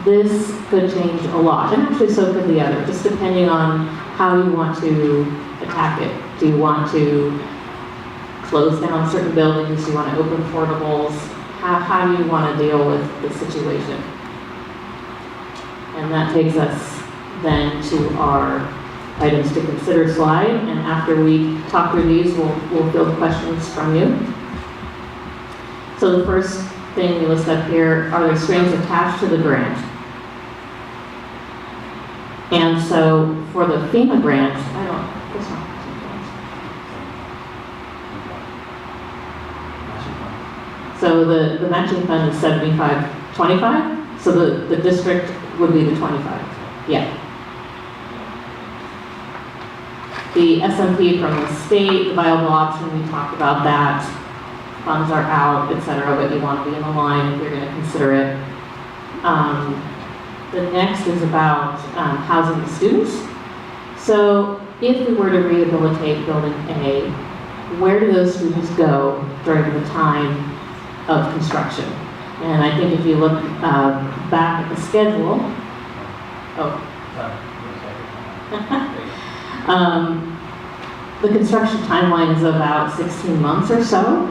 this could change a lot, and actually so could the other, just depending on how you want to attack it. Do you want to close down certain buildings? Do you want to open portables? How do you want to deal with the situation? And that takes us then to our items to consider slide, and after we talk through these, we'll field questions from you. So the first thing we list up here, are there strings attached to the grant? And so for the FEMA grant, this one. So the matching fund is 75-25, so the district would be the 25, yeah. The SMP from the state, the viable option, we talked about that. Funds are out, et cetera, but you want to be in the line if you're going to consider it. The next is about housing the students. So if we were to rehabilitate building A, where do those students go during the time of construction? And I think if you look back at the schedule, the construction timeline is about 16 months or so.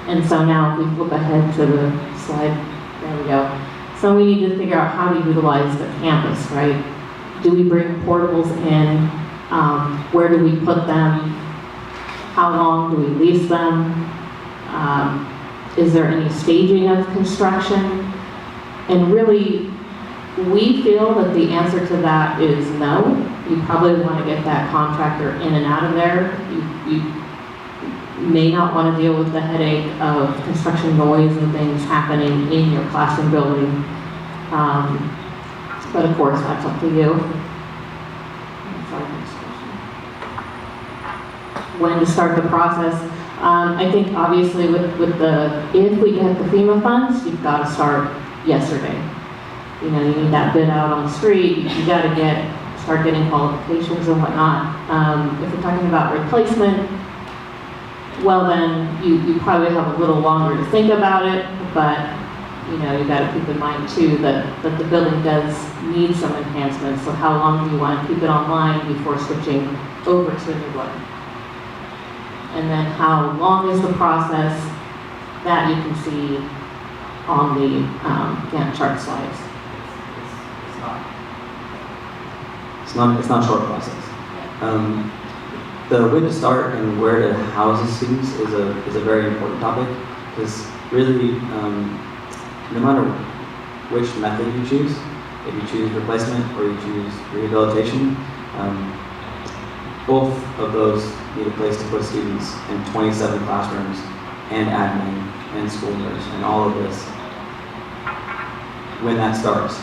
And so now if we flip ahead to the slide, there we go. So we need to figure out how to utilize the campus, right? Do we bring portables in? Where do we put them? How long do we lease them? Is there any staging of construction? And really, we feel that the answer to that is no. You probably want to get that contractor in and out of there. You may not want to deal with the headache of construction noise and things happening in your classroom building. But of course, that's up to you. When to start the process. I think obviously if we get the FEMA funds, you've got to start yesterday. You know, you need that bid out on the street. You got to start getting qualifications and whatnot. If we're talking about replacement, well then you probably have a little longer to think about it, but you know, you got to keep in mind too that the building does need some enhancements. So how long do you want to keep it online before switching over to a new one? And then how long is the process? That you can see on the Gantt chart slides.
It's not
It's not a short process. The when to start and where to house the students is a very important topic, because really, no matter which method you choose, if you choose replacement or you choose rehabilitation, both of those need a place to put students in 27 classrooms and admin and school nurse and all of this when that starts.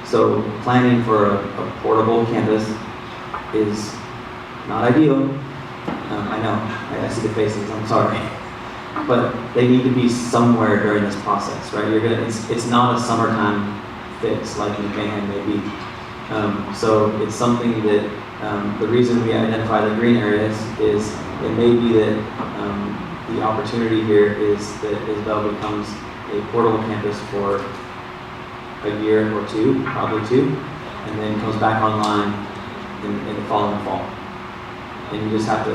So planning for a portable campus is not ideal. I know, I see the faces, I'm sorry. But they need to be somewhere during this process, right? It's not a summertime fix like in Mayhem maybe. So it's something that, the reason we identify the green areas is it may be that the opportunity here is that Isabel becomes a portable campus for a year or two, probably two, and then comes back online in the following fall. And you just have to,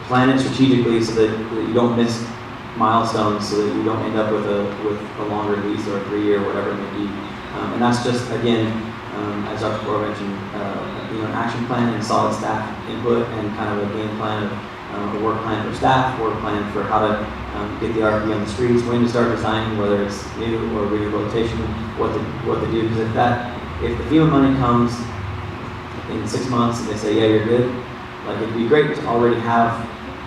plan it strategically so that you don't miss milestones, so that you don't end up with a longer lease or a 3-year, whatever it may be. And that's just, again, as Dr. Brewer mentioned, an action plan and solid staff input and kind of a game plan of a work plan for staff, work plan for how to get the RP on the streets, when to start designing, whether it's new or rehabilitation, what to do. Because if the FEMA money comes in 6 months and they say, yeah, you're good, like it'd be great to already have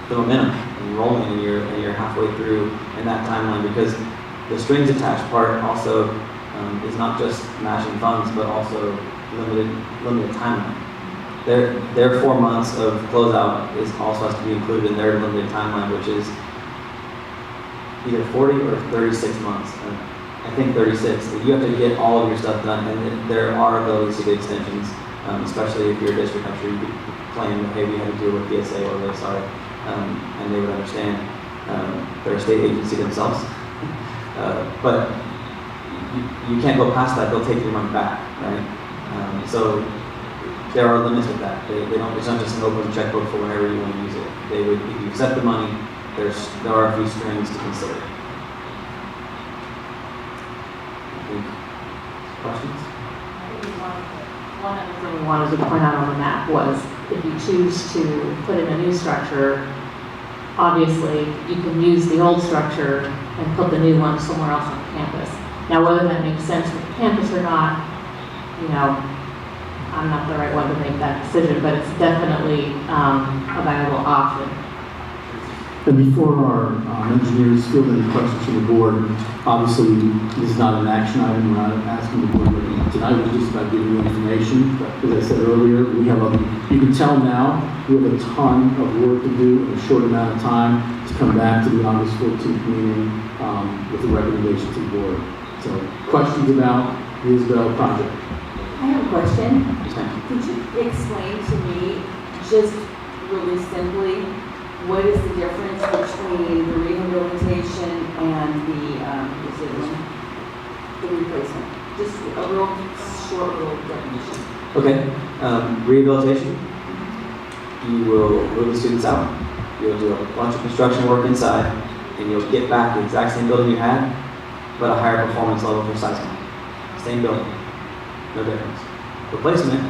the momentum and rolling and you're halfway through in that timeline, because the strings attached part also is not just matching funds, but also limited timeline. Their 4 months of closeout is also has to be included in their limited timeline, which is either 40 or 36 months. I think 36. You have to get all of your stuff done, and there are abilities to get extensions, especially if you're a district. I'm sure you could claim that, hey, we had to deal with PSA, or really sorry, and they would understand. They're a state agency themselves, but you can't go past that. They'll take your money back, right? So there are limits with that. They don't. It's not just an open checkbook for whenever you want to use it. They would, if you accept the money, there are a few strings to consider. Questions?
One other thing we wanted to point out on the map was, if you choose to put in a new structure, obviously you can use the old structure and put the new one somewhere else on campus. Now, whether that makes sense for the campus or not, I'm not the right one to make that decision, but it's definitely a viable option.
And before our engineers field any questions from the board, obviously this is not an action item. We're not asking the board tonight. We're just about giving you information. As I said earlier, you can tell now we have a ton of work to do in a short amount of time to come back to the August 14th meeting with the recommendation to the board. So, questions about the Isabel project?
I have a question. Could you explain to me, just really simply, what is the difference between the rehabilitation and the replacement? Just a real short little definition.
Okay. Rehabilitation. You will move the students out. You'll do a bunch of construction work inside, and you'll get back the exact same building you had, but a higher performance level for seismic. Same building. No difference. Replacement,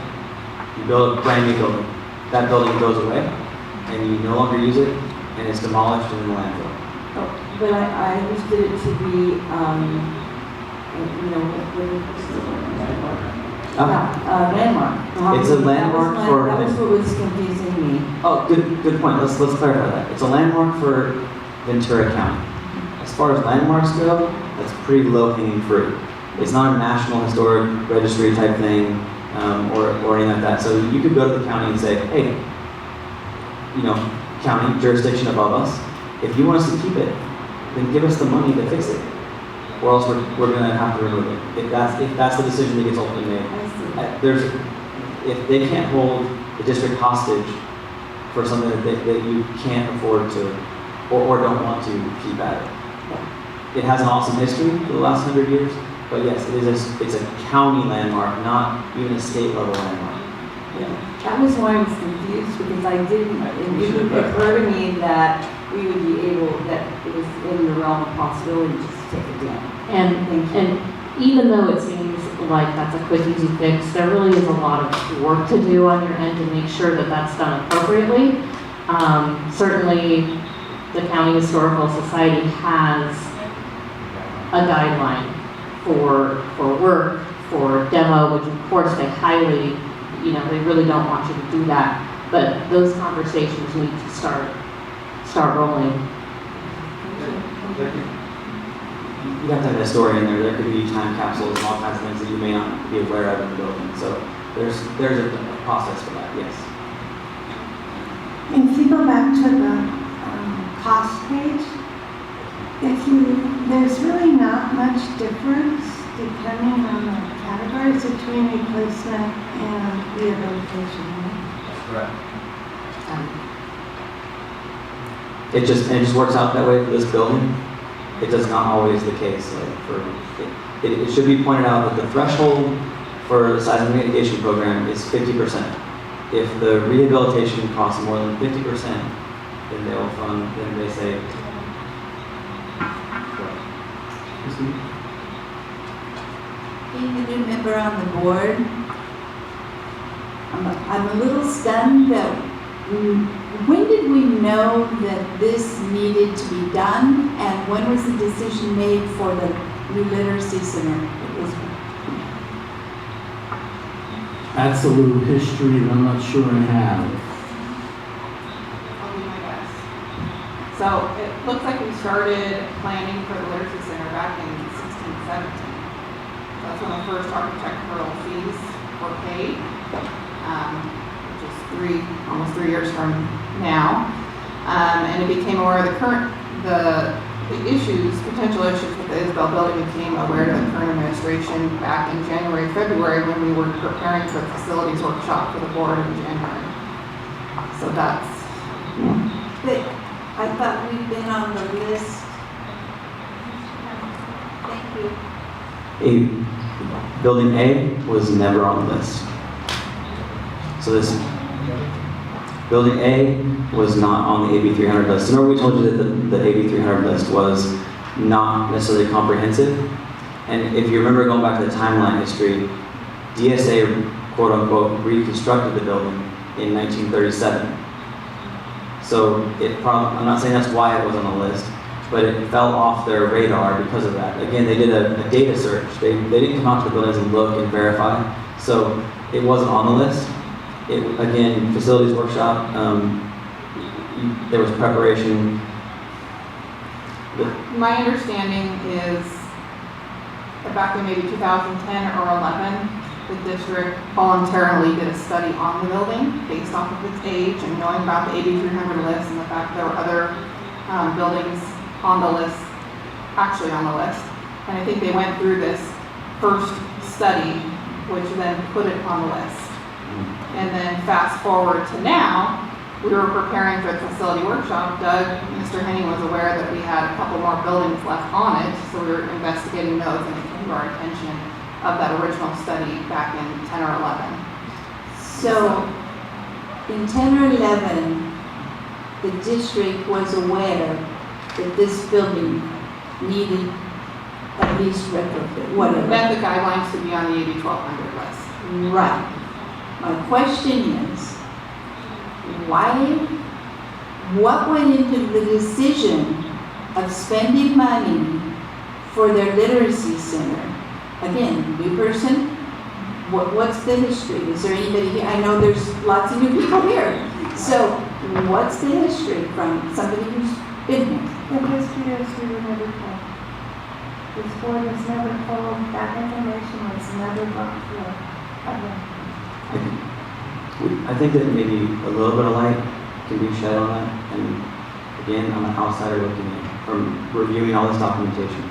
you build a brand new building. That building goes away, and you no longer use it, and it's demolished and in the landfill.
Oh, but I understood it to be, landmark.
It's a landmark for.
That was what was confusing me.
Oh, good point. Let's clarify that. It's a landmark for Ventura County. As far as landmarks go, that's pretty low-hanging fruit. It's not a national historic registry type thing, or anything like that. So you could go to the county and say, hey, county jurisdiction above us, if you want us to keep it, then give us the money to fix it, or else we're going to have to remove it. If that's the decision that gets ultimately made. If they can't hold the district hostage for something that you can't afford to, or don't want to keep at it. It has an awesome history for the last 100 years, but yes, it's a county landmark, not even a state level landmark.
Yeah. That was why I was confused, because I didn't, it occurred to me that we would be able, that it was in the realm of possibility just to take it down.
And even though it seems like that's a quick, easy fix, there really is a lot of work to do on your end to make sure that that's done appropriately. Certainly, the County Historical Society has a guideline for work, for demo, which of course they highly, they really don't want you to do that. But those conversations need to start rolling.
You have to have a story in there. There could be time capsules and all kinds of things that you may not be aware of in the building. So there's a process for that, yes.
If you go back to the cost page, there's really not much difference depending on the categories between replacement and rehabilitation.
That's correct.
It just works out that way for this building. It does not always the case. It should be pointed out that the threshold for the seismic mitigation program is 50%. If the rehabilitation costs more than 50%, then they will fund. Then they say.
Being a new member on the board, I'm a little stunned that when did we know that this needed to be done, and when was the decision made for the new literacy center?
That's a little history that I'm not sure I have.
I'll do my best. So it looks like we started planning for the literacy center back in 1617. That's when the first architectural fees were paid, which is almost 3 years from now. And it became aware of potential issues with the Isabel building, became aware of the current administration back in January, February, when we were preparing for the facilities workshop for the board in January. So that's.
But I thought we'd been on the list. Thank you.
Building A was never on the list. So this building A was not on the AB 300 list. Remember we told you that the AB 300 list was not necessarily comprehensive. And if you remember going back to the timeline history, DSA quote unquote reconstructed the building in 1937. So I'm not saying that's why it was on the list, but it fell off their radar because of that. Again, they did a data search. They didn't come out to the buildings and look and verify. So it wasn't on the list. Again, facilities workshop, there was preparation.
My understanding is that back in maybe 2010 or 11, the district voluntarily did a study on the building based off of its age and knowing about the AB 300 list and the fact that there were other buildings on the list, actually on the list. And I think they went through this first study, which then put it on the list. And then fast forward to now, we were preparing for the facility workshop. Mr. Henning was aware that we had a couple more buildings left on it, so we were investigating those, and it came to our attention of that original study back in 10 or 11.
So in 10 or 11, the district was aware that this building needed at least retrofit, whatever.
Met the guidelines to be on the AB 1200 list.
Right. My question is, what went into the decision of spending money for their literacy center? Again, new person, what's the history? Is there anybody here? I know there's lots of new people here. So what's the history from somebody who's been here?
The history is we were never told. This board was never told, that information was never brought forth.
I think that maybe a little bit of light can be shed on that. And again, I'm an outsider looking in, from reviewing all this documentation.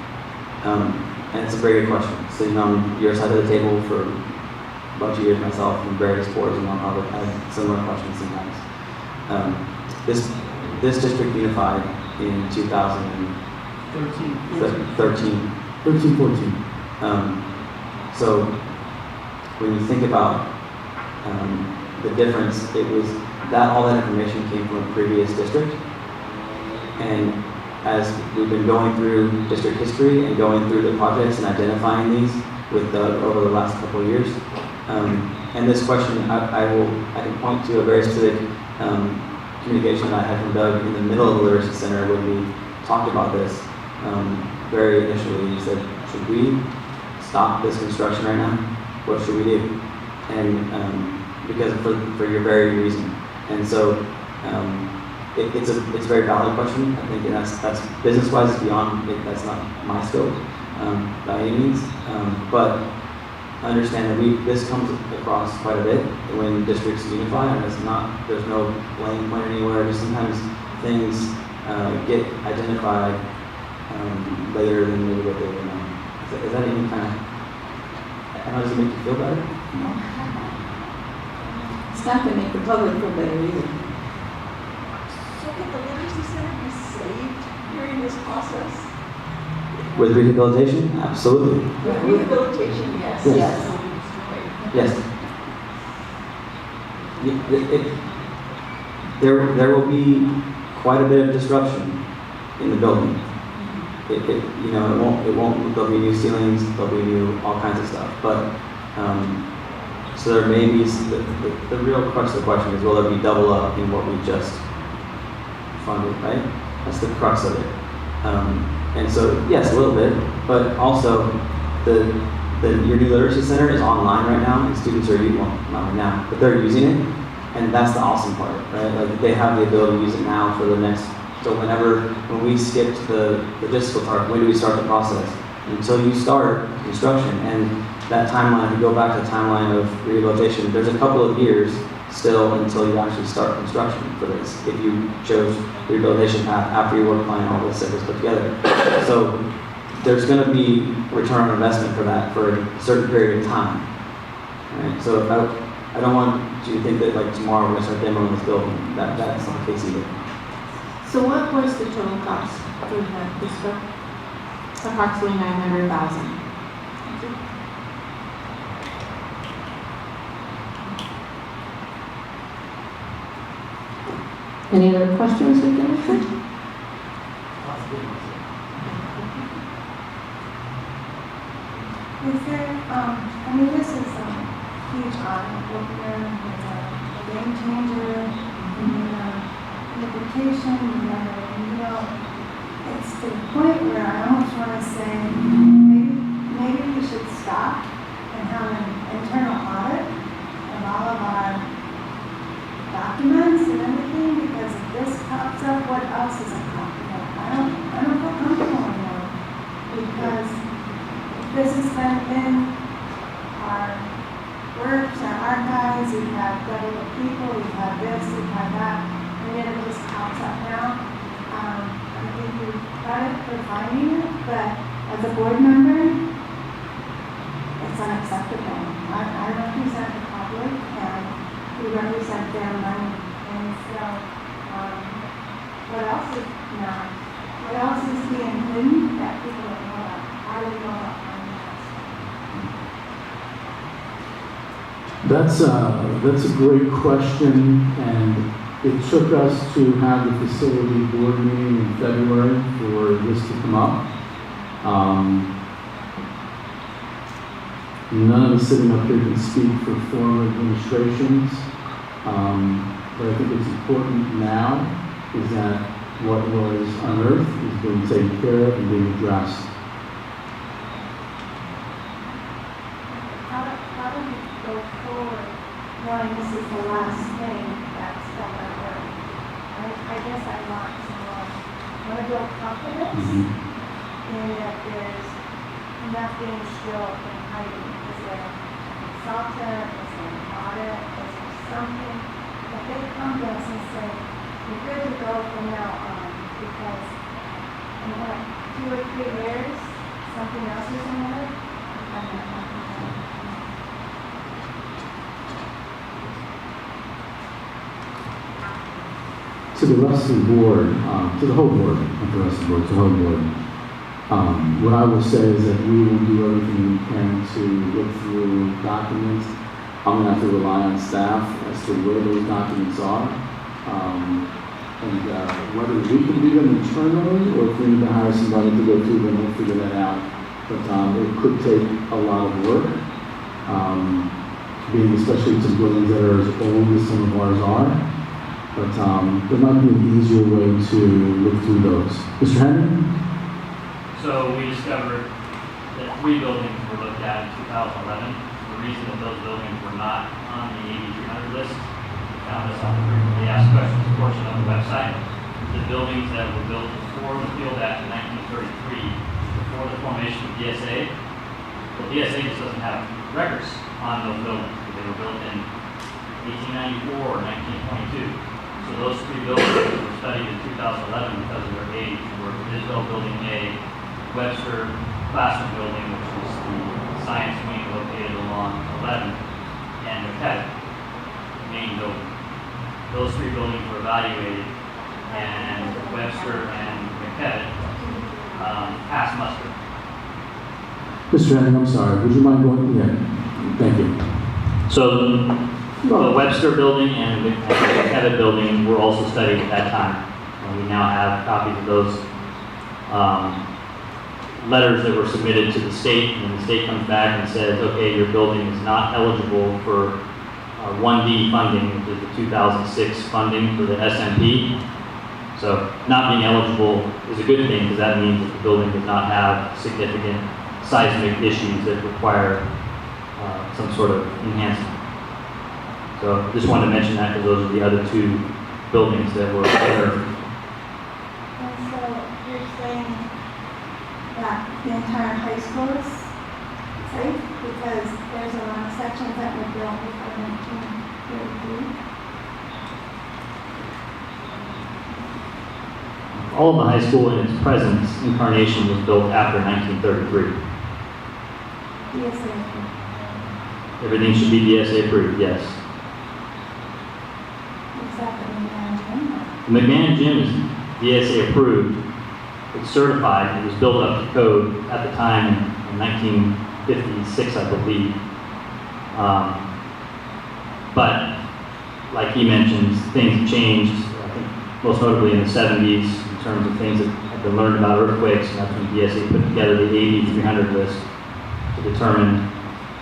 And it's a very good question. Sitting on your side of the table for a bunch of years myself in various boards and whatnot, I've had similar questions sometimes. This district unified in 2013.
13-14.
So when you think about the difference, it was that all that information came from a previous district, And as we've been going through district history and going through the projects and identifying these with over the last couple of years, and this question, I can point to a very specific communication that I had from Doug in the middle of the Literacy Center when we talked about this very initially. He said, should we stop this construction right now? What should we do? And because for your very reason. And so it's a very valid question. I think that's business-wise is beyond it, that's not my scope by any means. But understand that this comes across quite a bit when districts unify, and there's no blame point anywhere. Just sometimes things get identified later than maybe what they were known. Is that even kind of, how does it make you feel better?
It's not going to make the public feel better either.
So could the literacy center be saved during this process?
With rehabilitation? Absolutely.
Rehabilitation, yes.
Yes. There will be quite a bit of disruption in the building. It won't, there'll be new ceilings, there'll be new, all kinds of stuff. But, so there may be, the real crux of the question is, will there be double up in what we just funded, right? That's the crux of it. And so, yes, a little bit, but also your new literacy center is online right now, and students are using, well, not right now, but they're using it, and that's the awesome part, right? Like they have the ability to use it now for the next, so when we skipped the logistical part, when do we start the process? Until you start construction, and that timeline, if you go back to the timeline of rehabilitation, there's a couple of years still until you actually start construction for this, if you chose the rehabilitation path after your work plan, all this stuff is put together. So there's going to be return on investment for that for a certain period of time. Right? So I don't want you to think that like tomorrow we're going to start demoing this building. That's not the case either.
So what was the total cost for this book? Approximately $900,000.
Any other questions we can answer?
Is there, this is a huge eye-opener, it's a game changer, rehabilitation, it's to the point where I almost want to say, maybe we should stop and have an internal audit of all of our documents and everything, because if this pops up, what else is it popping up? I don't feel comfortable anymore, because this has been our works, our archives, we've had double the people, we've had this, we've had that, and yet it just pops up now. I give you credit for finding it, but as a board member, it's unacceptable. I represent the public, and we represent their money, and so, what else is not? What else is being hidden that people don't know about? How do we know about finance?
That's a great question, and it took us to have the facility board meeting in February for this to come up. None of us sitting up here can speak for former administrations, but I think it's important now is that what was unearthed is being taken care of and being addressed.
How do we go forward knowing this is the last thing that's going to work? I guess I want to build confidence in that there's nothing still in hiding. Is there a consultant? Is there an audit? Is there something that they come to us and say, you're good to go from now on, because in what, 2 or 3 years, something else is in there? I'm not confident.
To the rest of the board, to the whole board, not the rest of the board, to the whole board, what I will say is that we will do everything we can to look through documents. I'm going to have to rely on staff as to where those documents are. And whether we can do them internally or if we need to hire somebody to go through them, we'll figure that out. But it could take a lot of work, being especially some buildings that are as old as some of ours are. But there might be an easier way to look through those. Mr. Henry?
So we discovered that 3 buildings were looked at in 2011. The reason that those buildings were not on the AB 300 list, we found this on the frequently asked questions portion of the website. The buildings that were built before the Field Act in 1933, before the formation of DSA, well, DSA just doesn't have records on those buildings. They were built in 1894 or 1922. So those 3 buildings were studied in 2011 because of their age. Were Isabel Building A, Webster Classroom Building, which was the science wing located along 11, and McKett, main building. Those 3 buildings were evaluated, and Webster and McKett passed muster.
Mr. Henry, I'm sorry. Would you mind going? Yeah. Thank you.
So the Webster Building and the McKett Building were also studied at that time. And we now have copies of those letters that were submitted to the state, and the state comes back and says, okay, your building is not eligible for 1D funding, which is the 2006 funding for the SMP. So not being eligible is a good thing because that means that the building does not have significant seismic issues that require some sort of enhancement. So just wanted to mention that because those are the other 2 buildings that were there.
And so you're saying that the entire high school is safe because there's a lot of sections that were built before 1933?
All of the high school in its present incarnation was built after 1933.
Yes,
Everything should be DSA approved, yes.
except for the management.
The McMahon Gym is DSA approved. It's certified. It was built up to code at the time in 1956, I believe. But like he mentions, things have changed. I think most notably in the 70s in terms of things that have been learned about earthquakes, and that's when DSA put together the AB 300 list to determine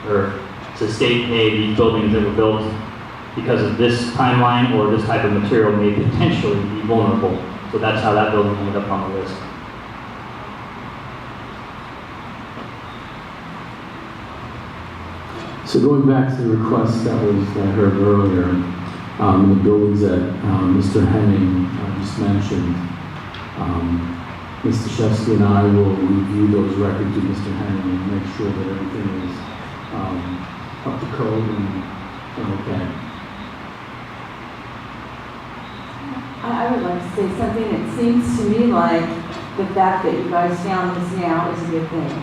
or to state, hey, these buildings that were built because of this timeline or this type of material may potentially be vulnerable. So that's how that building ended up on the list.
So going back to the request that I heard earlier, the buildings that Mr. Henning just mentioned, Mr. Shevsky and I will review those records with Mr. Henning and make sure that everything is up to code and okay.
I would like to say something. It seems to me like the fact that you guys found this now is a good thing.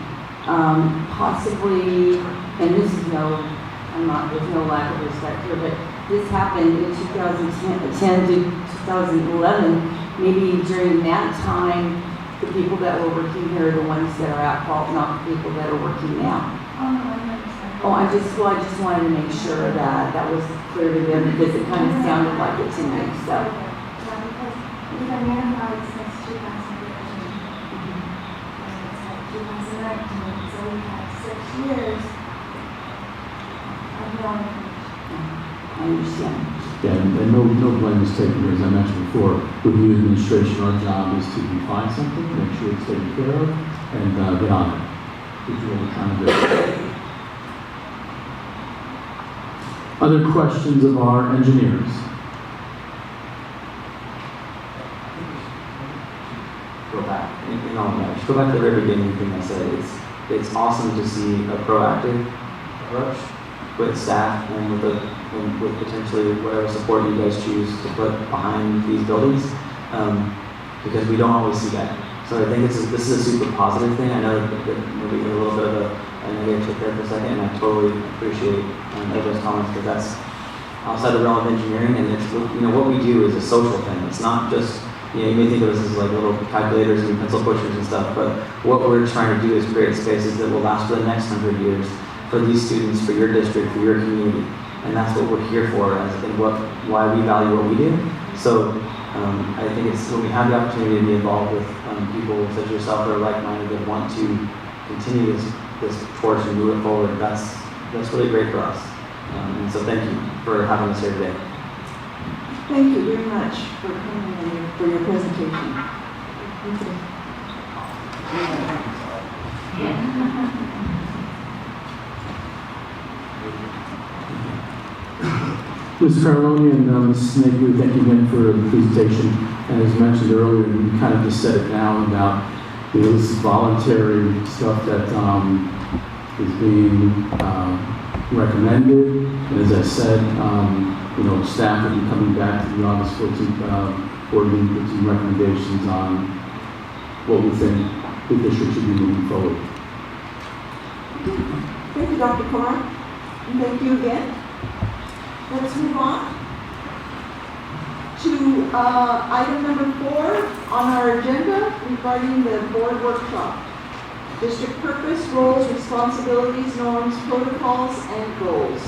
Possibly, and this is there's no lack of respect here, but this happened in 2010 to 2011. Maybe during that time, the people that were working here are the ones that are at fault, not the people that are working now. I just wanted to make sure that that was clear to them because it kind of sounded like it to me. So.
Yeah, because we've been unified since 2013. And it's like 2019, so we've had 6 years of knowing.
I understand.
Yeah, and no blame is taken here. As I mentioned before, with the administration, our job is to define something, make sure it's taken care of, and get on it, which is what we're trying to do. Other questions of our engineers?
Go back, in all that, just go back to the very beginning thing I said. It's awesome to see a proactive approach with staff and with potentially whatever support you guys choose to put behind these buildings, because we don't always see that. So I think this is a super positive thing. I know that maybe a little bit of a negative there for a second, and I totally appreciate everybody's comments because that's outside the realm of engineering, and it's what we do is a social thing. It's not just you may think of us as like little calculators and pencil pushers and stuff, but what we're trying to do is create spaces that will last for the next 100 years for these students, for your district, for your community, and that's what we're here for, and why we value what we do. So I think it's when we have the opportunity to be involved with people such as yourself that are like-minded that want to continue this torch and move it forward. That's really great for us. And so thank you for having us here today.
Thank you very much for coming and for your presentation.
Ms. Carloni and Ms. Snakewood, thank you again for the presentation. And as mentioned earlier, you kind of just said it now about this voluntary stuff that is being recommended. And as I said, staff will be coming back to the August 14th board meeting with some recommendations on what we think the district should be moving forward.
Thank you, Dr. Carr. And thank you again. Let's move on to item number 4 on our agenda regarding the board workshop. District purpose, roles, responsibilities, norms, protocols, and goals.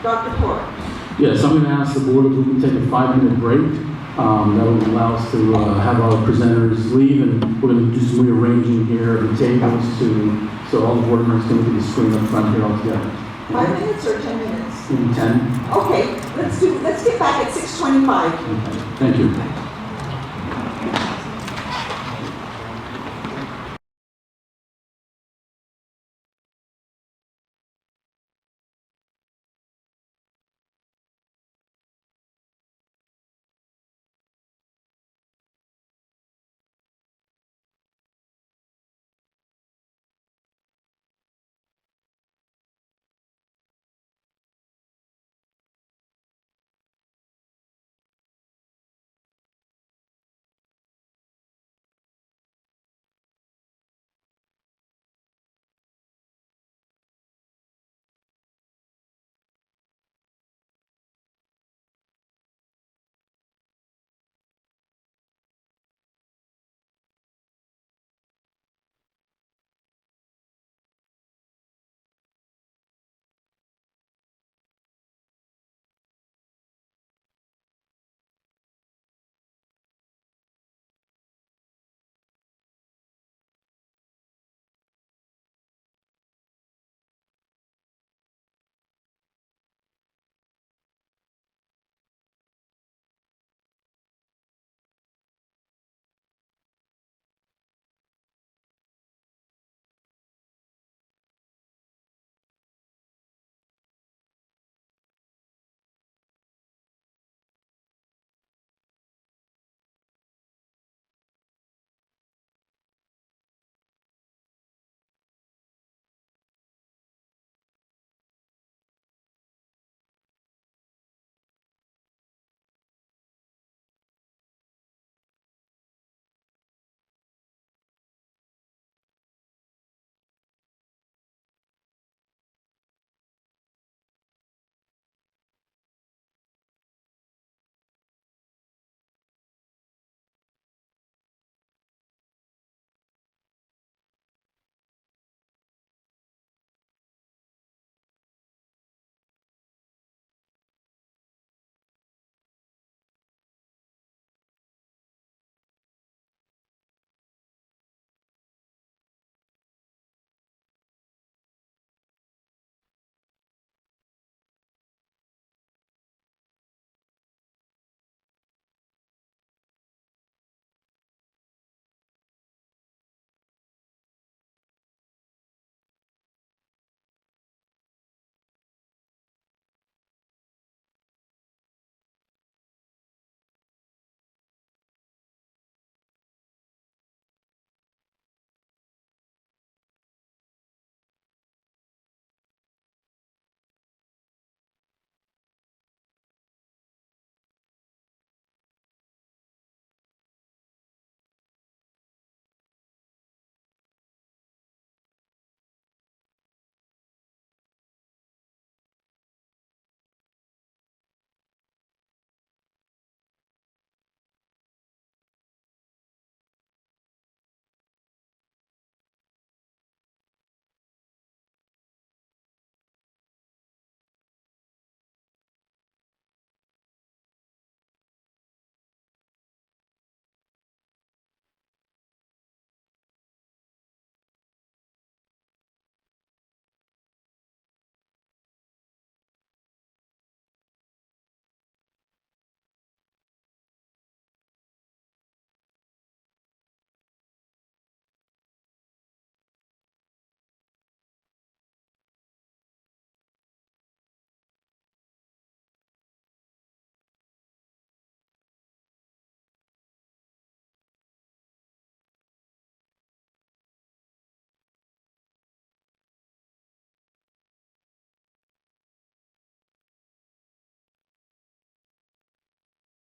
Dr. Carr.
Yes, I'm going to ask the board if we can take a 5-minute break. That will allow us to have our presenters leave, and we're going to do some rearranging here of the tables so all the board members can look at the screen up front here all together.
5 minutes or 10 minutes?
Maybe 10.
Okay, let's get back at 6:25.
Okay. Thank you.